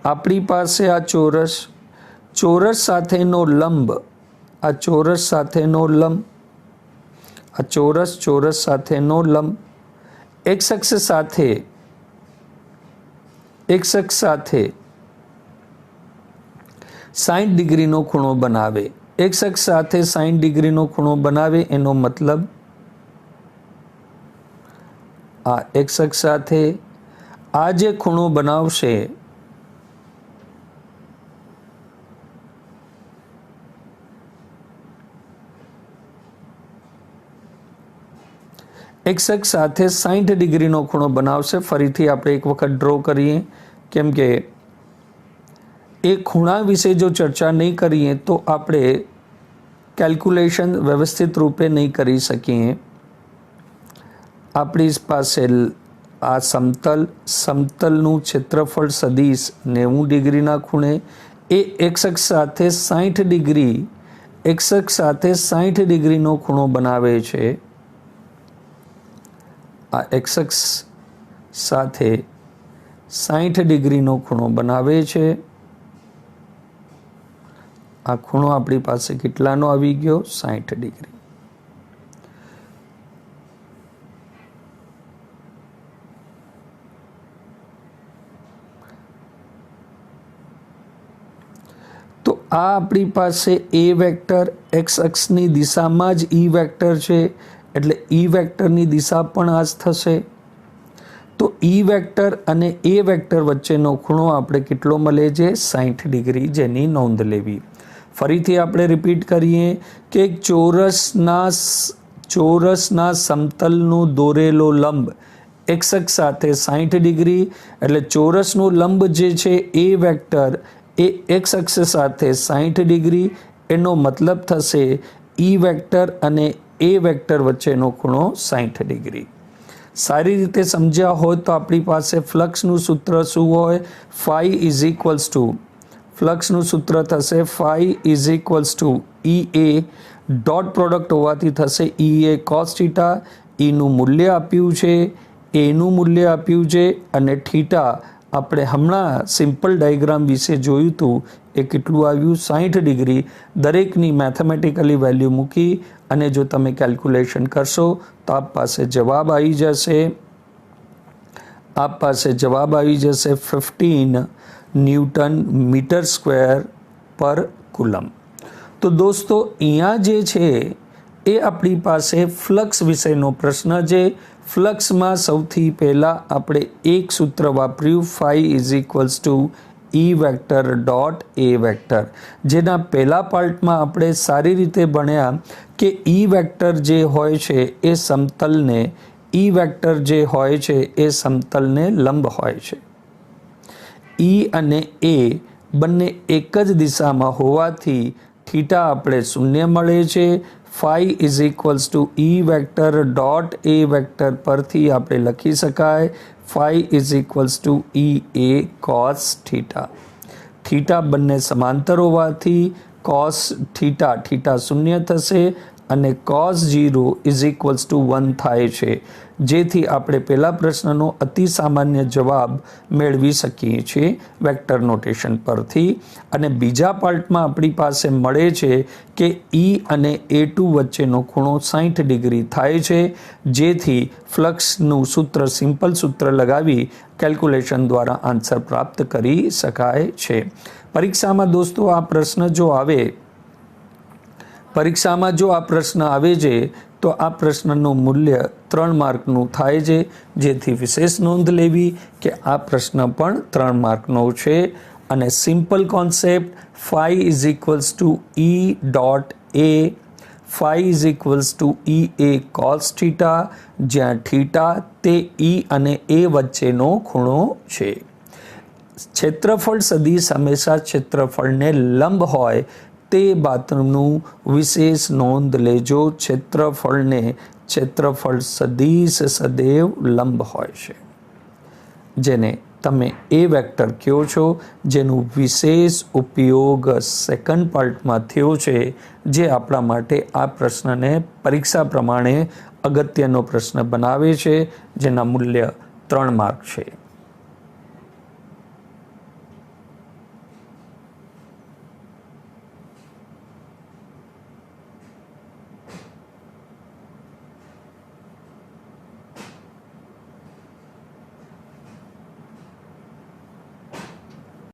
આપણી પાસે આ ચોરસ સાથેનો લંબ, આ ચોરસ સાથેનો લંબ, આ ચોરસ સાથેનો લંબ એક્સ અક્ષ સાથે 60 ડિગ્રીનો ખૂણો બનાવે, એક્સ અક્ષ સાથે 60 ડિગ્રીનો ખૂણો બનાવે, એનો મતલબ આ એક્સ અક્ષ સાથે આ જે ખૂણો બનાવશે એક્સ અક્ષ સાથે 60 ડિગ્રીનો ખૂણો બનાવશે. ફરીથી આપણે એક વખત ડ્રો કરીએ, કેમ કે એ ખૂણા વિશે જો ચર્ચા નહીં કરીએ તો આપણે કેલ્ક્યુલેશન વ્યવસ્થિત રૂપે નહીં કરી શકીએ. આપણી પાસે આ સમતલનું ક્ષેત્રફળ સદીશ 90 ડિગ્રીના ખૂણે, એ એક્સ અક્ષ સાથે 60 ડિગ્રીનો ખૂણો બનાવે છે. આ એક્સ અક્ષ સાથે 60 ડિગ્રીનો ખૂણો બનાવે છે. આ ખૂણો આપણી પાસે કેટલાનો આવી ગયો? 60 ડિગ્રી. તો આ આપણી પાસે એ વેક્ટર એક્સ અક્ષની દિશામાં જ ઈ વેક્ટર છે, એટલે ઈ વેક્ટરની દિશા પણ આ જ થશે. તો ઈ વેક્ટર અને એ વેક્ટર વચ્ચેનો ખૂણો આપણે કેટલો મળે છે? 60 ડિગ્રી, જેની નોંધ લેવી. ફરીથી આપણે રિપીટ કરીએ કે ચોરસના સમતલનું દોરેલો લંબ એક્સ અક્ષ સાથે 60 ડિગ્રી, એટલે ચોરસનો લંબ જે છે એ વેક્ટર એ એક્સ અક્ષ સાથે 60 ડિગ્રી, એનો મતલબ થશે ઈ વેક્ટર અને એ વેક્ટર વચ્ચેનો ખૂણો 60 ડિગ્રી. સારી રીતે સમજ્યા હોય તો આપણી પાસે ફ્લક્સનું સૂત્ર શું હોય? ફ્લક્સનું સૂત્ર થશે phi is equals to E A, dot product હોવાથી થશે ઈ એ કોસ થીટા. ઈનું મૂલ્ય આપ્યું છે, એનું મૂલ્ય આપ્યું છે, અને થીટા આપણે હમણાં સિમ્પલ ડાયાગ્રામ વિશે જોયું હતું, એ કેટલું આવ્યું? 60 ડિગ્રી. દરેકની મેથેમેટિકલી વેલ્યુ મૂકી અને જો તમે કેલ્ક્યુલેશન કરશો તો આપ પાસે જવાબ આવી જશે. 15 ન્યૂટન મીટર સ્ક્વેર પર કુલમ. તો દોસ્તો, અહીંયા જે છે એ આપણી પાસે ફ્લક્સ વિષયનો પ્રશ્ન છે. ફ્લક્સમાં સૌથી પહેલાં આપણે એક સૂત્ર વાપર્યું phi is equals to E vector dot A vector, જેના પહેલા પાર્ટમાં આપણે સારી રીતે ભણ્યા કે ઈ વેક્ટર જે હોય છે એ સમતલને લંબ હોય છે. ઈ અને એ બંને એક જ દિશામાં હોવાથી થીટા આપણે શૂન્ય મળે છે. Phi is equals to E vector dot A vector પરથી આપણે લખી શકાય phi is equals to E A cos theta. Theta બંને સમાંતર હોવાથી કોસ થીટા શૂન્ય થશે અને કોસ 0 ઇઝ ઇક્વલ્સ ટુ 1 થાય છે, જેથી આપણે પહેલા પ્રશ્નનો અતિ સામાન્ય જવાબ મેળવી શકીએ છીએ વેક્ટર નોટેશન પરથી. અને બીજા પાર્ટમાં આપણી પાસે મળે છે કે ઈ અને A2 વચ્ચેનો ખૂણો 60 ડિગ્રી થાય છે, જેથી ફ્લક્સનું સૂત્ર સિમ્પલ સૂત્ર લગાવી કેલ્ક્યુલેશન દ્વારા આન્સર પ્રાપ્ત કરી શકાય છે. પરીક્ષામાં દોસ્તો આ પ્રશ્ન જો આવે છે તો આ પ્રશ્નનું મૂલ્ય 3 માર્કનું થાય છે, જેથી વિશેષ નોંધ લેવી કે આ પ્રશ્ન પણ 3 માર્કનો છે. અને simple concept phi is equals to E dot A, phi is equals to E A cos theta, જ્યાં થીટા તે ઈ અને એ વચ્ચેનો ખૂણો છે. ક્ષેત્રફળ સદિશ હંમેશા ક્ષેત્રફળને લંબ હોય તે બાતનું વિશેષ નોંધ લેજો. ક્ષેત્રફળ સદિશ સદૈવ લંબ હોય છે, જેને તમે એ વેક્ટર કહો છો, જેનું વિશેષ ઉપયોગ સેકન્ડ પાર્ટમાં થયો છે, જે આપણા માટે આ પ્રશ્નને પરીક્ષા પ્રમાણે અગત્યનો પ્રશ્ન બનાવે છે, જેના મૂલ્ય 3 માર્ક છે.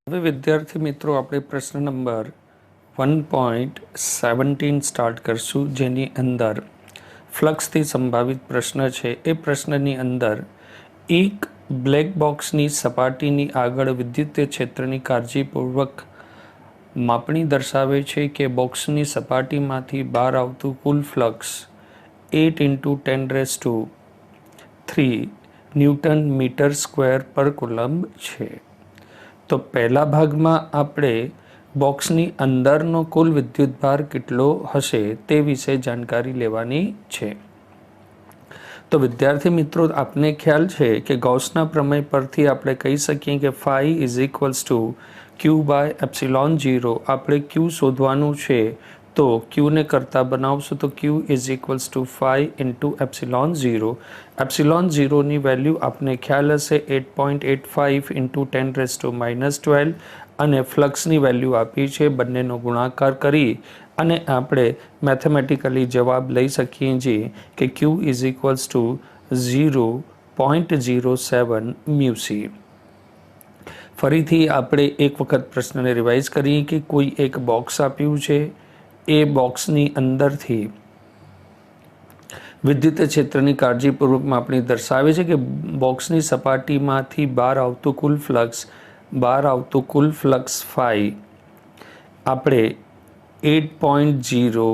હવે વિદ્યાર્થી મિત્રો આપણે પ્રશ્ન નંબર 1.17 સ્ટાર્ટ કરશું, જેની અંદર ફ્લક્સથી સંભાવિત પ્રશ્ન છે. એ પ્રશ્નની અંદર એક બ્લેક બોક્સની સપાટીની આગળ વિદ્યુતીય ક્ષેત્રની કાળજીપૂર્વક માપણી દર્શાવે છે કે બોક્સની સપાટીમાંથી બહાર આવતું કુલ ફ્લક્સ 8 × 10⁻³ ન્યૂટન મીટર સ્ક્વેર પર કુલમ્બ છે. તો પહેલા ભાગમાં આપણે બોક્સની અંદરનો કુલ વિદ્યુતભાર કેટલો હશે તે વિશે જાણકારી લેવાની છે. તો વિદ્યાર્થી મિત્રો, આપને ખ્યાલ છે કે ગૌસના પ્રમેય પરથી આપણે કહી શકીએ કે phi is equals two Q/ε0. આપણે Q શોધવાનું છે, તો Qને કરતા બનાવશું તો Q is equals to phi × ε0. ની વેલ્યુ આપને ખ્યાલ હશે 8.85 × 10⁻12 અને ફ્લક્સની વેલ્યુ આપી છે. બંનેનો ગુણાકાર કરી અને આપણે મેથેમેટિકલી જવાબ લઈ શકીએ છીએ કે Q is equals two 0.07 μc. ફરીથી આપણે એક વખત પ્રશ્નને રિવાઇઝ કરીએ કે કોઈ એક બોક્સ આપ્યું છે, એ બોક્સની અંદરથી વિદ્યુત ક્ષેત્રની કાળજીપૂર્વક માપણી દર્શાવે છે કે બોક્સની સપાટીમાંથી બહાર આવતું કુલ ફ્લક્સ ફાઈ આપણે 8.0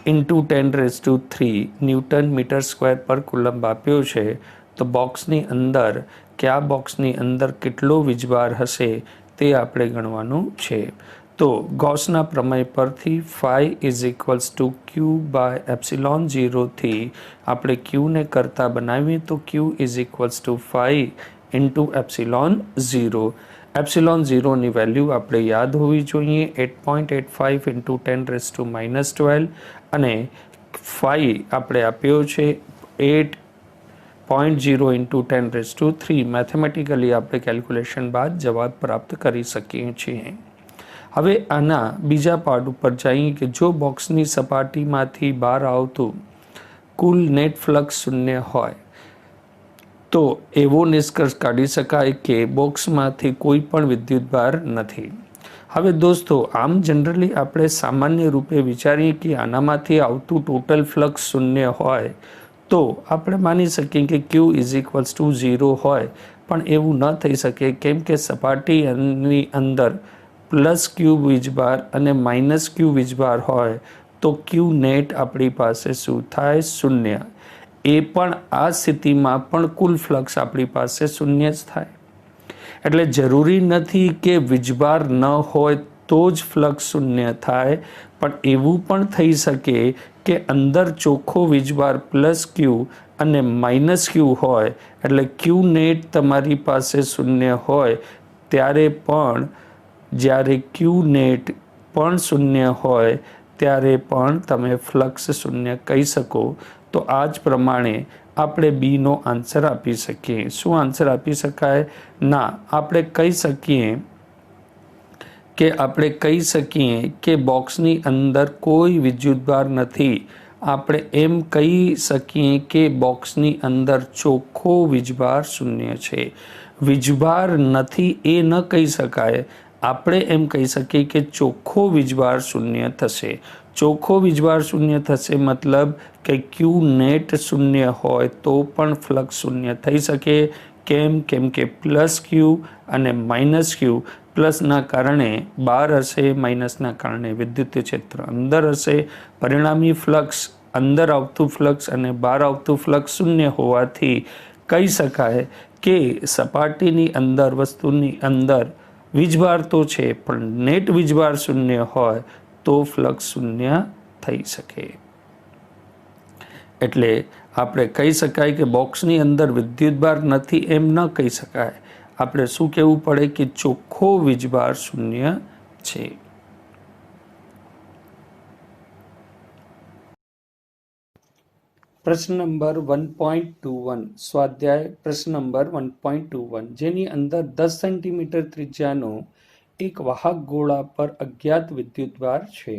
× 10⁻³ ન્યૂટન મીટર સ્ક્વેર પર કુલમ્બ આપ્યો છે. તો બોક્સની અંદર કેટલો વીજભાર હશે તે આપણે ગણવાનું છે. તો ગૌસના પ્રમેય પરથી phi is equals two Q/ε0 થી આપણે Qને કરતા બનાવીએ તો Q is equals to phi × ε0. ની વેલ્યુ આપણે યાદ હોવી જોઈએ 8.85 × 10⁻12 અને ફાઈ આપણે આપ્યો છે 8.0 × 10⁻³ મેથેમેટિકલી આપણે કેલ્ક્યુલેશન બાદ જવાબ પ્રાપ્ત કરી શકીએ છીએ. હવે આના બીજા પાર્ટ ઉપર જઈએ કે જો બોક્સની સપાટીમાંથી બહાર આવતું કુલ નેટ ફ્લક્સ શૂન્ય હોય તો એવો નિષ્કર્ષ કાઢી શકાય કે બોક્સમાંથી કોઈ પણ વિદ્યુતભાર નથી. હવે દોસ્તો, આમ જનરલી આપણે સામાન્ય રૂપે વિચારીએ કે આનામાંથી આવતું ટોટલ ફ્લક્સ શૂન્ય હોય તો આપણે માની શકીએ કે ક્યુ ઇઝ ઇક્વલ્સ ટુ 0 હોય, પણ એવું ન થઈ શકે, કેમ કે સપાટીની અંદર પ્લસ ક્યુ વીજભાર અને માઇનસ ક્યુ વીજભાર હોય તો ક્યુ નેટ આપણી પાસે શું થાય? શૂન્ય. એ પણ આ સ્થિતિમાં પણ કુલ ફ્લક્સ આપણી પાસે શૂન્ય જ થાય. એટલે જરૂરી નથી કે વીજભાર ન હોય તો જ ફ્લક્સ શૂન્ય થાય, પણ એવું પણ થઈ શકે કે અંદર ચોખ્ખો વીજભાર પ્લસ ક્યુ અને માઇનસ ક્યુ હોય, એટલે ક્યુ નેટ તમારી પાસે શૂન્ય હોય ત્યારે પણ, જ્યારે ક્યુ નેટ પણ શૂન્ય હોય ત્યારે પણ તમે ફ્લક્સ શૂન્ય કહી શકો. તો આ જ પ્રમાણે આપણે બીનો આન્સર આપી શકીએ. શું આન્સર આપી શકાય? ના, આપણે કહી શકીએ કે બોક્સની અંદર કોઈ વિદ્યુતભાર નથી. આપણે એમ કહી શકીએ કે બોક્સની અંદર ચોખ્ખો વીજભાર શૂન્ય છે. વીજભાર નથી એ ન કહી શકાય. આપણે એમ કહી શકીએ કે ચોખ્ખો વીજભાર શૂન્ય થશે. ચોખ્ખો વીજભાર શૂન્ય થશે મતલબ કે ક્યુ નેટ શૂન્ય હોય તો પણ ફ્લક્સ શૂન્ય થઈ શકે. કેમ કે પ્લસ ક્યુ અને માઇનસ ક્યુ, પ્લસના કારણે બહાર હશે, માઇનસના કારણે વિદ્યુત ક્ષેત્ર અંદર હશે. પરિણામી ફ્લક્સ, અંદર આવતું ફ્લક્સ અને બહાર આવતું ફ્લક્સ શૂન્ય હોવાથી કહી શકાય કે સપાટીની અંદર, વસ્તુની અંદર વીજભાર તો છે પણ નેટ વીજભાર શૂન્ય હોય તો ફ્લક્સ શૂન્ય થઈ શકે. એટલે આપણે કહી શકાય કે બોક્સની અંદર વિદ્યુતભાર નથી એમ ન કહી શકાય. આપણે શું કહેવું પડે કે ચોખ્ખો વીજભાર શૂન્ય છે. પ્રશ્ન નંબર 1.21, સ્વાધ્યાય પ્રશ્ન નંબર 1.21, જેની અંદર 10 સેન્ટીમીટર ત્રિજ્યાનો એક વાહક ગોળા પર અજ્ઞાત વિદ્યુતભાર છે.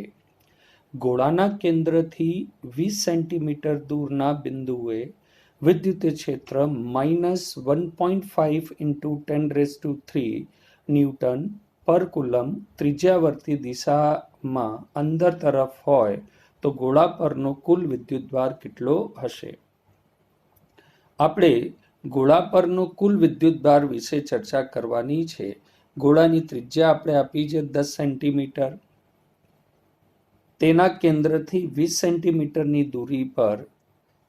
ગોળાના કેન્દ્રથી 20 સેન્ટીમીટર દૂરના બિંદુએ વિદ્યુત ક્ષેત્ર -1.5 × 10³ ન્યૂટન પર કુલમ ત્રિજ્યાવર્તી દિશામાં અંદર તરફ હોય તો ગોળા પરનો કુલ વિદ્યુતભાર કેટલો હશે? આપણે ગોળા પરનો કુલ વિદ્યુતભાર વિશે ચર્ચા કરવાની છે. ગોળાની ત્રિજ્યા આપણે આપી છે 10 સેન્ટીમીટર. તેના કેન્દ્રથી 20 સેન્ટીમીટરની દૂરી પર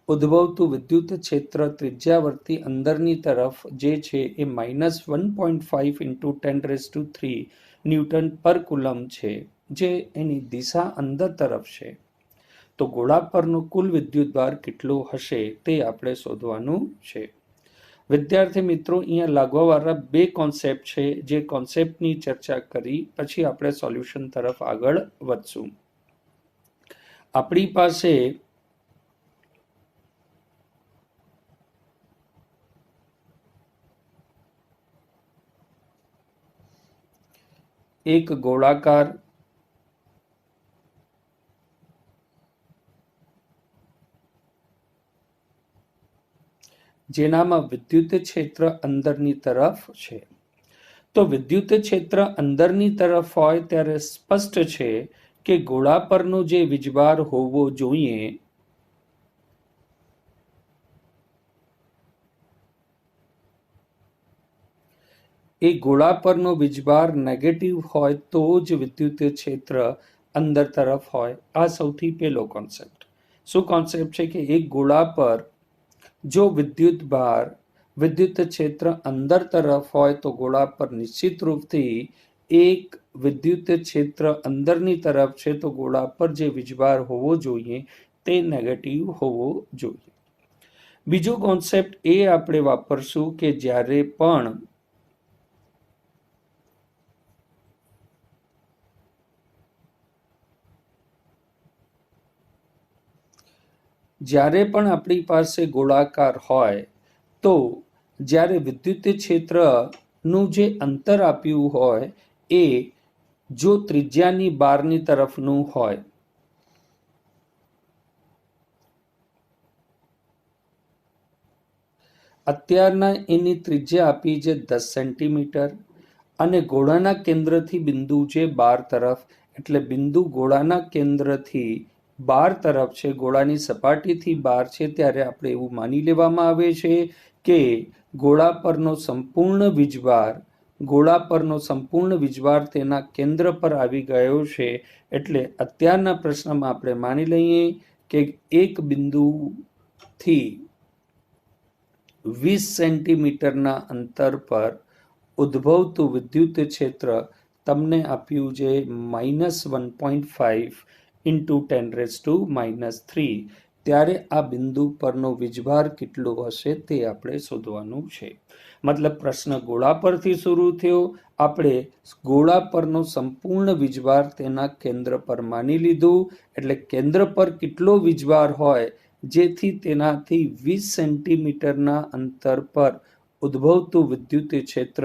ઉદ્ભવતું વિદ્યુત ક્ષેત્ર ત્રિજ્યાવર્તી અંદરની તરફ જે છે એ -1.5 × 10³ ન્યૂટન પર કુલમ છે, જે એની દિશા અંદર તરફ છે. તો ગોળા પરનો કુલ વિદ્યુતભાર કેટલો હશે તે આપણે શોધવાનું છે. વિદ્યાર્થી મિત્રો, અહીંયા લાગવાવાળા બે કોન્સેપ્ટ છે, જે કોન્સેપ્ટની ચર્ચા કરી પછી આપણે સોલ્યુશન તરફ આગળ વધશું. આપણી પાસે એક ગોળાકાર જેનામાં વિદ્યુત ક્ષેત્ર અંદરની તરફ છે. તો વિદ્યુત ક્ષેત્ર અંદરની તરફ હોય ત્યારે સ્પષ્ટ છે કે ગોળા પરનો જે વીજભાર હોવો જોઈએ એ ગોળા પરનો વીજભાર નેગેટિવ હોય તો જ વિદ્યુત ક્ષેત્ર અંદર તરફ હોય. આ સૌથી પહેલો કોન્સેપ્ટ. શું કોન્સેપ્ટ છે કે એક ગોળા પર જો વિદ્યુત ક્ષેત્ર અંદર તરફ હોય તો ગોળા પર નિશ્ચિત રૂપથી એક વિદ્યુત ક્ષેત્ર અંદરની તરફ છે તો ગોળા પર જે વીજભાર હોવો જોઈએ તે નેગેટિવ હોવો જોઈએ. બીજો કોન્સેપ્ટ એ આપણે વાપરશું કે જ્યારે પણ આપણી પાસે ગોળાકાર હોય તો જ્યારે વિદ્યુત ક્ષેત્રનું જે અંતર આપ્યું હોય એ જો ત્રિજ્યાની બહારની તરફનું હોય, અત્યારના એની ત્રિજ્યા આપી છે 10 સેન્ટીમીટર અને ગોળાના કેન્દ્રથી બિંદુ છે 12 તરફ, એટલે બિંદુ ગોળાના કેન્દ્રથી બહાર તરફ છે, ગોળાની સપાટીથી બહાર છે, ત્યારે આપણે એવું માની લેવામાં આવે છે કે ગોળા પરનો સંપૂર્ણ વીજભાર તેના કેન્દ્ર પર આવી ગયો છે. એટલે અત્યારના પ્રશ્નમાં આપણે માની લઈએ કે એક બિંદુથી 20 સેન્ટીમીટરના અંતર પર ઉદ્ભવતું વિદ્યુત ક્ષેત્ર તમને આપ્યું છે -1.5 × 10⁻³ ત્યારે આ બિંદુ પરનો વીજભાર કેટલો હશે તે આપણે શોધવાનું છે. મતલબ પ્રશ્ન ગોળા પરથી શરૂ થયો, આપણે ગોળા પરનો સંપૂર્ણ વીજભાર તેના કેન્દ્ર પર માની લીધું. એટલે કેન્દ્ર પર કેટલો વીજભાર હોય જેથી તેનાથી 20 સેન્ટીમીટરના અંતર પર ઉદ્ભવતું વિદ્યુત ક્ષેત્ર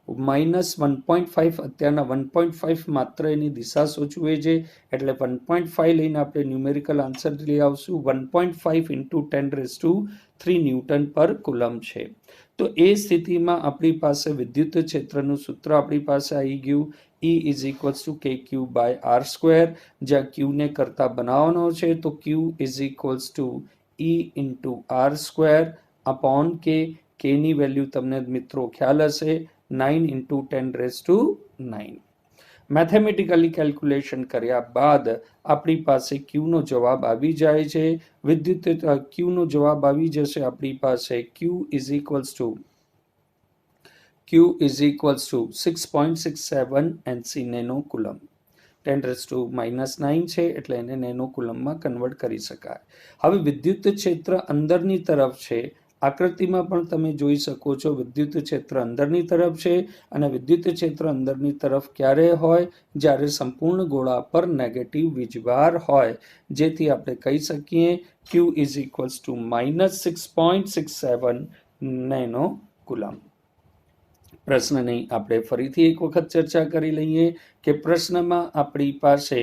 -1.5, અત્યારના 1.5 માત્ર એની દિશા સૂચવે છે, એટલે 1.5 લઈને આપણે ન્યુમેરિકલ આન્સર લઈ આવશું. 1.5 × 10⁻³ ન્યૂટન પર કુલમ છે. તો એ સ્થિતિમાં આપણી પાસે વિદ્યુત ક્ષેત્રનું સૂત્ર આપણી પાસે આવી ગયું, E = kq/r², જ્યાં q ને કરતા બનાવવાનો છે, તો q = E × r²/k. k ની વેલ્યુ તમને મિત્રો ખ્યાલ હશે 9 × 10⁻⁹. મેથેમેટિકલી કેલ્ક્યુલેશન કર્યા બાદ આપણી પાસે q નો જવાબ આવી જાય છે. q નો જવાબ આવી જશે આપણી પાસે q = 6.67 Nc નેનો કુલમ. 10⁻⁹ છે એટલે એને નેનો કુલમમાં કન્વર્ટ કરી શકાય. હવે વિદ્યુત ક્ષેત્ર અંદરની તરફ છે, આકૃતિમાં પણ તમે જોઈ શકો છો વિદ્યુત ક્ષેત્ર અંદરની તરફ છે, અને વિદ્યુત ક્ષેત્ર અંદરની તરફ ક્યારે હોય? જ્યારે સંપૂર્ણ ગોળા પર નેગેટિવ વીજભાર હોય, જેથી આપણે કહી શકીએ q = -6.67 નેનો કુલમ. પ્રશ્નની આપણે ફરીથી એક વખત ચર્ચા કરી લઈએ કે પ્રશ્નમાં આપણી પાસે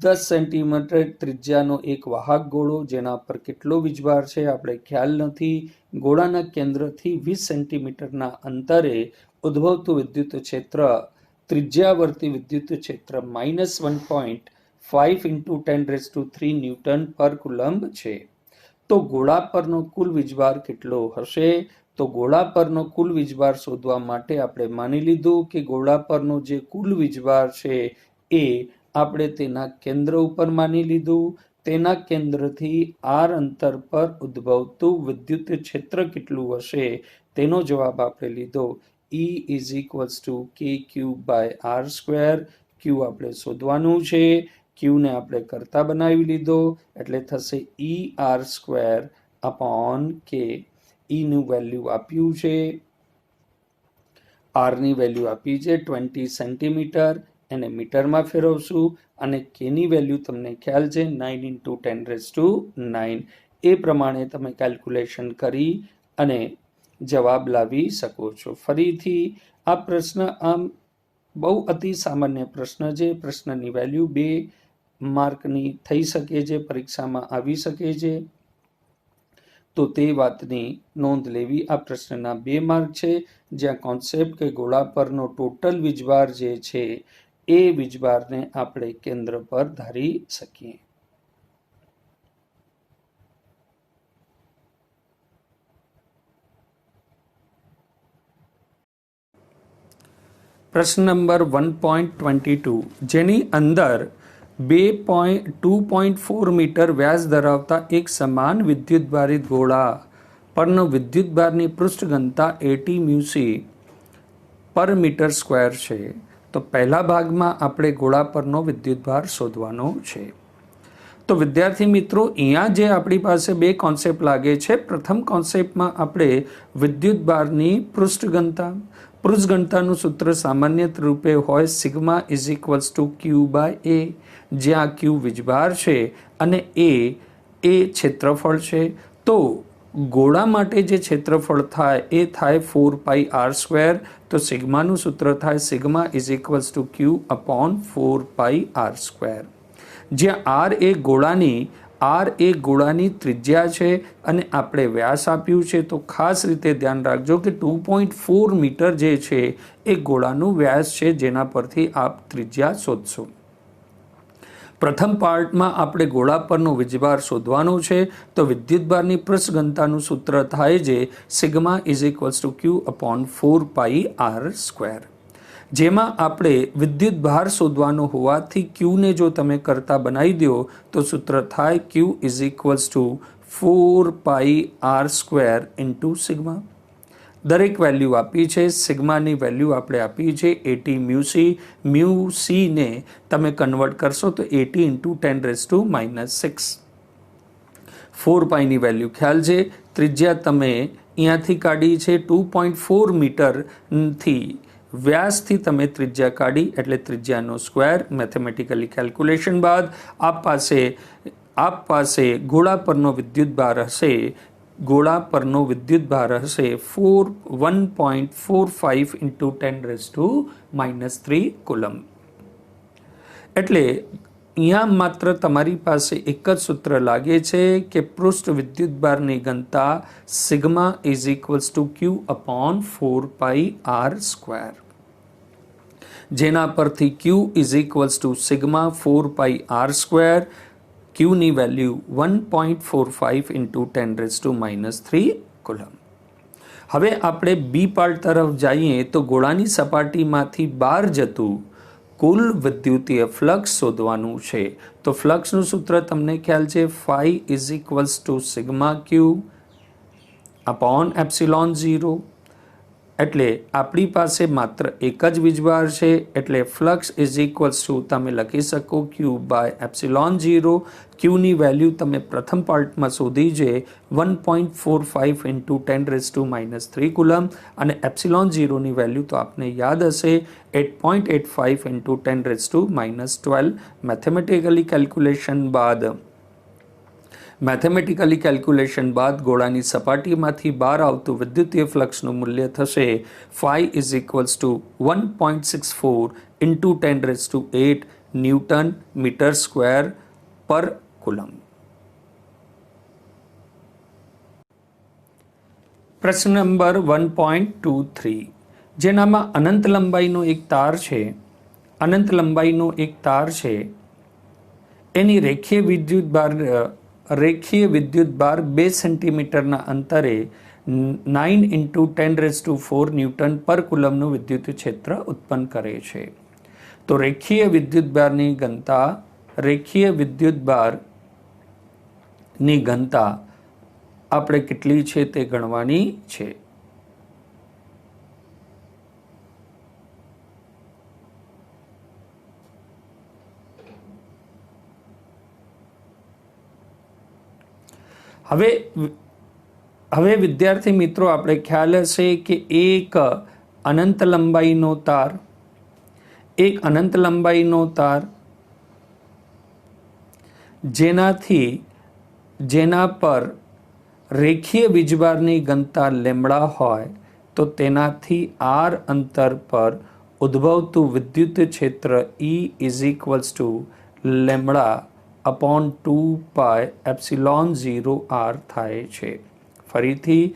10 સેન્ટીમીટર ત્રિજ્યાનો એક વાહક ગોળો, જેના પર કેટલો વીજભાર છે આપણે ખ્યાલ નથી. ગોળાના કેન્દ્રથી 20 સેન્ટીમીટરના અંતરે ઉદ્ભવતું વિદ્યુત ક્ષેત્ર, ત્રિજ્યાવર્તી વિદ્યુત ક્ષેત્ર -1.5 × 10⁻³ ન્યૂટન પર કુલમ્બ છે. તો ગોળા પરનો કુલ વીજભાર કેટલો હશે? તો ગોળા પરનો કુલ વીજભાર શોધવા માટે આપણે માની લીધું કે ગોળા પરનો જે કુલ વીજભાર છે એ આપણે તેના કેન્દ્ર ઉપર માની લીધું. તેના કેન્દ્રથી r અંતર પર ઉદ્ભવતું વિદ્યુત ક્ષેત્ર કેટલું હશે તેનો જવાબ આપણે લીધો. E = kq/r². q આપણે શોધવાનું છે, q ને આપણે કરતા બનાવી લીધો, એટલે થશે ER²/k. E નું વેલ્યુ આપ્યું છે, r ની વેલ્યુ આપી છે 20 સેન્ટીમીટર, એને મીટરમાં ફેરવશું, અને k ની વેલ્યુ તમને ખ્યાલ છે 9 × 10⁻⁹. એ પ્રમાણે તમે કેલ્ક્યુલેશન કરી અને જવાબ લાવી શકો છો. ફરીથી આ પ્રશ્ન આમ બહુ અતિ સામાન્ય પ્રશ્ન છે. પ્રશ્નની વેલ્યુ 2 માર્કની થઈ શકે છે, પરીક્ષામાં આવી શકે છે, તો તે વાતની નોંધ લેવી. આ પ્રશ્નના 2 માર્ક છે, જ્યાં કોન્સેપ્ટ કે ગોળા પરનો ટોટલ વીજભાર જે છે એ વીજભારને આપણે કેન્દ્ર પર ધારી શકીએ. પ્રશ્ન નંબર 1.22, જેની અંદર 2.4 મીટર વ્યાસ ધરાવતા એક સમાન વિદ્યુતભારિત ગોળા પરનો વિદ્યુતભારની પૃષ્ઠ ઘનતા 80 μc/મીટર² છે. તો પહેલા ભાગમાં આપણે ગોળા પરનો વિદ્યુતભાર શોધવાનો છે. તો વિદ્યાર્થી મિત્રો, અહીંયા જે આપણી પાસે 2 કોન્સેપ્ટ લાગે છે. પ્રથમ કોન્સેપ્ટમાં આપણે વિદ્યુતભારની પૃષ્ઠ ઘનતાનું સૂત્ર સામાન્ય રૂપે હોય σ = q/a, જ્યાં q વીજભાર છે અને a ક્ષેત્રફળ છે. તો ગોળા માટે જે ક્ષેત્રફળ થાય એ થાય 4πr². તો સિગ્માનું સૂત્ર થાય σ = q/4πr², જ્યાં r એ ગોળાની આર એ ગોળાની ત્રિજ્યા છે અને આપણે વ્યાસ આપ્યું છે, તો ખાસ રીતે ધ્યાન રાખજો કે 2.4 મીટર જે છે એ ગોળાનું વ્યાસ છે, જેના પરથી આપ ત્રિજ્યા શોધશો. પ્રથમ પાર્ટમાં આપણે ગોળા પરનો વીજભાર શોધવાનું છે, તો વિદ્યુતભારની પૃષ્ઠ ઘનતાનું સૂત્ર થાય છે sigma is equals to Q upon 4πr², જેમાં આપણે વિદ્યુતભાર શોધવાનો હોવાથી ક્યુને જો તમે કરતા બનાવી દો તો સૂત્ર થાય Q is equals to 4πr² into sigma. દરેક વેલ્યુ આપી છે. સિગ્માની વેલ્યુ આપણે આપી છે 80 મ્યુસી. મ્યુસીને તમે કન્વર્ટ કરશો તો 80 ઇન્ટુ 10⁻⁻⁶. 4πની વેલ્યુ ખ્યાલ છે. ત્રિજ્યા તમે અહીંયાથી કાઢી છે 2.4 મીટરથી વ્યાસથી તમે ત્રિજ્યા કાઢી એટલે ત્રિજ્યાનો સ્ક્વેર. મેથેમેટિકલી કેલ્ક્યુલેશન બાદ આપ પાસે ગોળા પરનો વિદ્યુતભાર હશે 1.45 ઇન્ટુ 10⁻³ કુલમ. એટલે અહીંયા માત્ર તમારી પાસે એક જ સૂત્ર લાગે છે કે પૃષ્ઠ વિદ્યુતભારની ઘનતા sigma is equals to Q upon 4πr², જેના પરથી Q is equals to sigma 4πr². ક્યુની વેલ્યુ 1.45 ઇન્ટુ 10⁻³ કુલમ. હવે આપણે બી પાર્ટ તરફ જઈએ તો ગોળાની સપાટીમાંથી બહાર જતું કુલ વિદ્યુતીય ફ્લક્સ શોધવાનું છે. તો ફ્લક્સનું સૂત્ર તમને ખ્યાલ છે phi is equals to sigma Q upon epsilon 0. એટલે આપણી પાસે માત્ર એક જ વીજભાર છે, એટલે ફ્લક્સ ઇઝ ઇક્વલ્સ ટુ તમે લખી શકો ક્યુ બાય એપ્સિલોન 0. ક્યુની વેલ્યુ તમે પ્રથમ પાર્ટમાં શોધી છે 1.45 ઇન્ટુ 10⁻³ કુલમ અને એપ્સિલોન 0ની વેલ્યુ તો આપને યાદ હશે 8.85 ઇન્ટુ 10⁻12. મેથેમેટિકલી કેલ્ક્યુલેશન બાદ ગોળાની સપાટીમાંથી બહાર આવતું વિદ્યુતીય ફ્લક્સનું મૂલ્ય થશે phi is equals to 1.64 into 10⁸ newton metre square પર કુલમ. પ્રશ્ન નંબર 1.23, જેનામાં અનંત લંબાઈનો એક તાર છે એની રેખીય વિદ્યુતભાર 2 સેન્ટીમીટરના અંતરે 9 ઇન્ટુ 10⁴ ન્યૂટન પર કુલમનું વિદ્યુત ક્ષેત્ર ઉત્પન્ન કરે છે. તો રેખીય વિદ્યુતભારની ઘનતા આપણે કેટલી છે તે ગણવાની છે. હવે વિદ્યાર્થી મિત્રો આપણે ખ્યાલ હશે કે એક અનંત લંબાઈનો તાર જેના પર રેખીય વીજભારની ઘનતા લેમ્બડા હોય તો તેનાથી આર અંતર પર ઉદ્ભવતું વિદ્યુત ક્ષેત્ર E is equals two lambda upon 2πε0r થાય છે. ફરીથી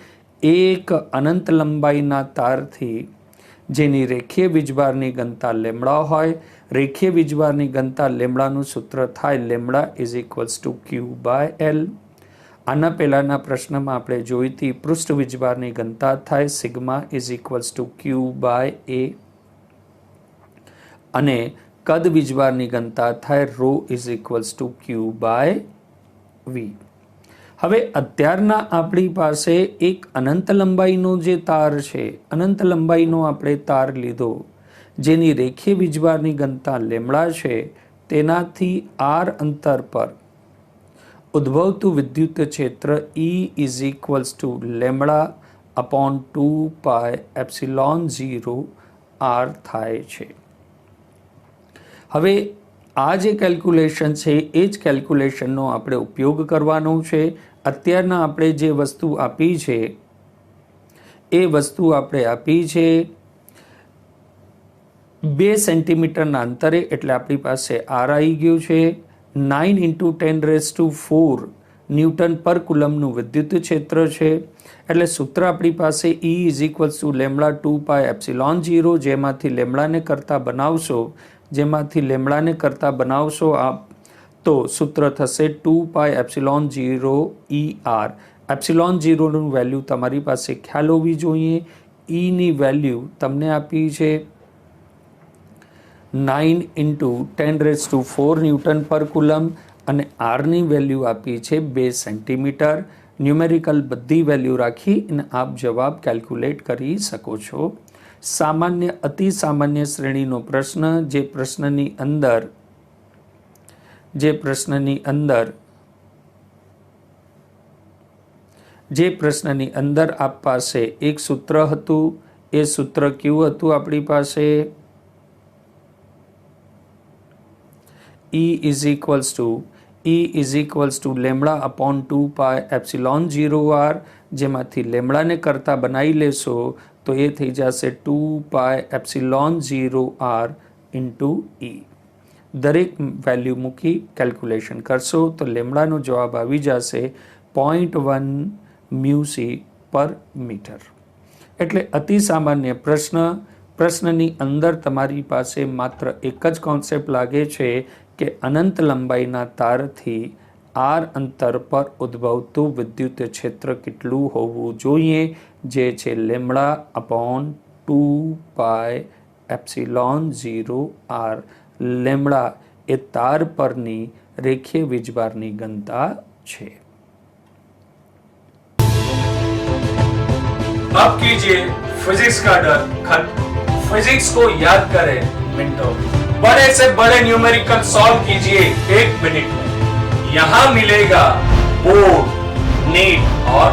એક અનંત લંબાઈના તારથી જેની રેખીય વીજભારની ઘનતા લેમ્બડા હોય, રેખીય વીજભારની ઘનતા લેમ્બડાનું સૂત્ર થાય lambda is equals two Q/L. આના પહેલાના પ્રશ્નમાં આપણે જોઈ હતી પૃષ્ઠ વીજભારની ઘનતા થાય sigma is equals two Q/A અને કદ વીજભારની ઘનતા થાય ρ ઇઝ ઇક્વલ્સ ટુ Q/V. હવે અત્યારના આપણી પાસે એક અનંત લંબાઈનો જે તાર છે, અનંત લંબાઈનો આપણે તાર લીધો જેની રેખીય વીજભારની ઘનતા લેમ્બડા છે, તેનાથી આર અંતર પર ઉદ્ભવતું વિદ્યુત ક્ષેત્ર E is equals two lambda upon 2πε0r થાય છે. હવે આ જે કેલ્ક્યુલેશન છે એ જ કેલ્ક્યુલેશનનો આપણે ઉપયોગ કરવાનો છે. અત્યારના આપણે જે વસ્તુ આપી છે એ વસ્તુ આપણે આપી છે 2 સેન્ટીમીટરના અંતરે, એટલે આપણી પાસે આર આવી ગયું છે. 9 ઇન્ટુ 10⁴ ન્યૂટન પર કુલમનું વિદ્યુત ક્ષેત્ર છે. એટલે સૂત્ર આપણી પાસે E is equals to lambda 2πε0, જેમાંથી લેમડાને કરતા બનાવશો આપ તો સૂત્ર થશે 2πε0 ε0 નું વેલ્યુ તમારી પાસે ખ્યાલ હોવી જોઈએ. ની વેલ્યુ તમને આપી છે 9 ઇન્ટુ 10⁴ ન્યૂટન પર કુલમ અને આરની વેલ્યુ આપી છે 2 સેન્ટીમીટર. ન્યુમેરિકલ બધી વેલ્યુ રાખી અને આપ જવાબ કેલ્ક્યુલેટ કરી શકો છો. સામાન્ય અતિ સામાન્ય શ્રેણીનો પ્રશ્ન, જે પ્રશ્નની અંદર આપ પાસે એક સૂત્ર હતું. એ સૂત્ર કેવું હતું આપણી પાસે? E is equals to lambda upon 2πε0r, જેમાંથી લેમડાને કરતા બનાવી લેશો તો એ થઈ જશે 2πε0r ઇન્ટુ E. દરેક વેલ્યુ મૂકી કેલ્ક્યુલેશન કરશો તો લેમડાનો જવાબ આવી જશે 0.1 μc પર મીટર. એટલે અતિ સામાન્ય પ્રશ્નની અંદર તમારી પાસે માત્ર એક જ કોન્સેપ્ટ લાગે છે કે અનંત લંબાઈના તારથી r અંતર પર ઉદ્ભવતું વિદ્યુત ક્ષેત્ર કેટલું હોવું જોઈએ, જે છે લેમડા અપોન 2πε0r. લેમડા એ તાર પરની રેખીય વીજભારની ઘનતા છે. अब कीजिए फिजिक्स का डर खत्म. फिजिक्स को याद करें मिनटों में. बड़े से बड़े न्यूमेरिकल सॉल्व कीजिए 1 मिनट में. यहाँ मिलेगा बोर्ड, नीट और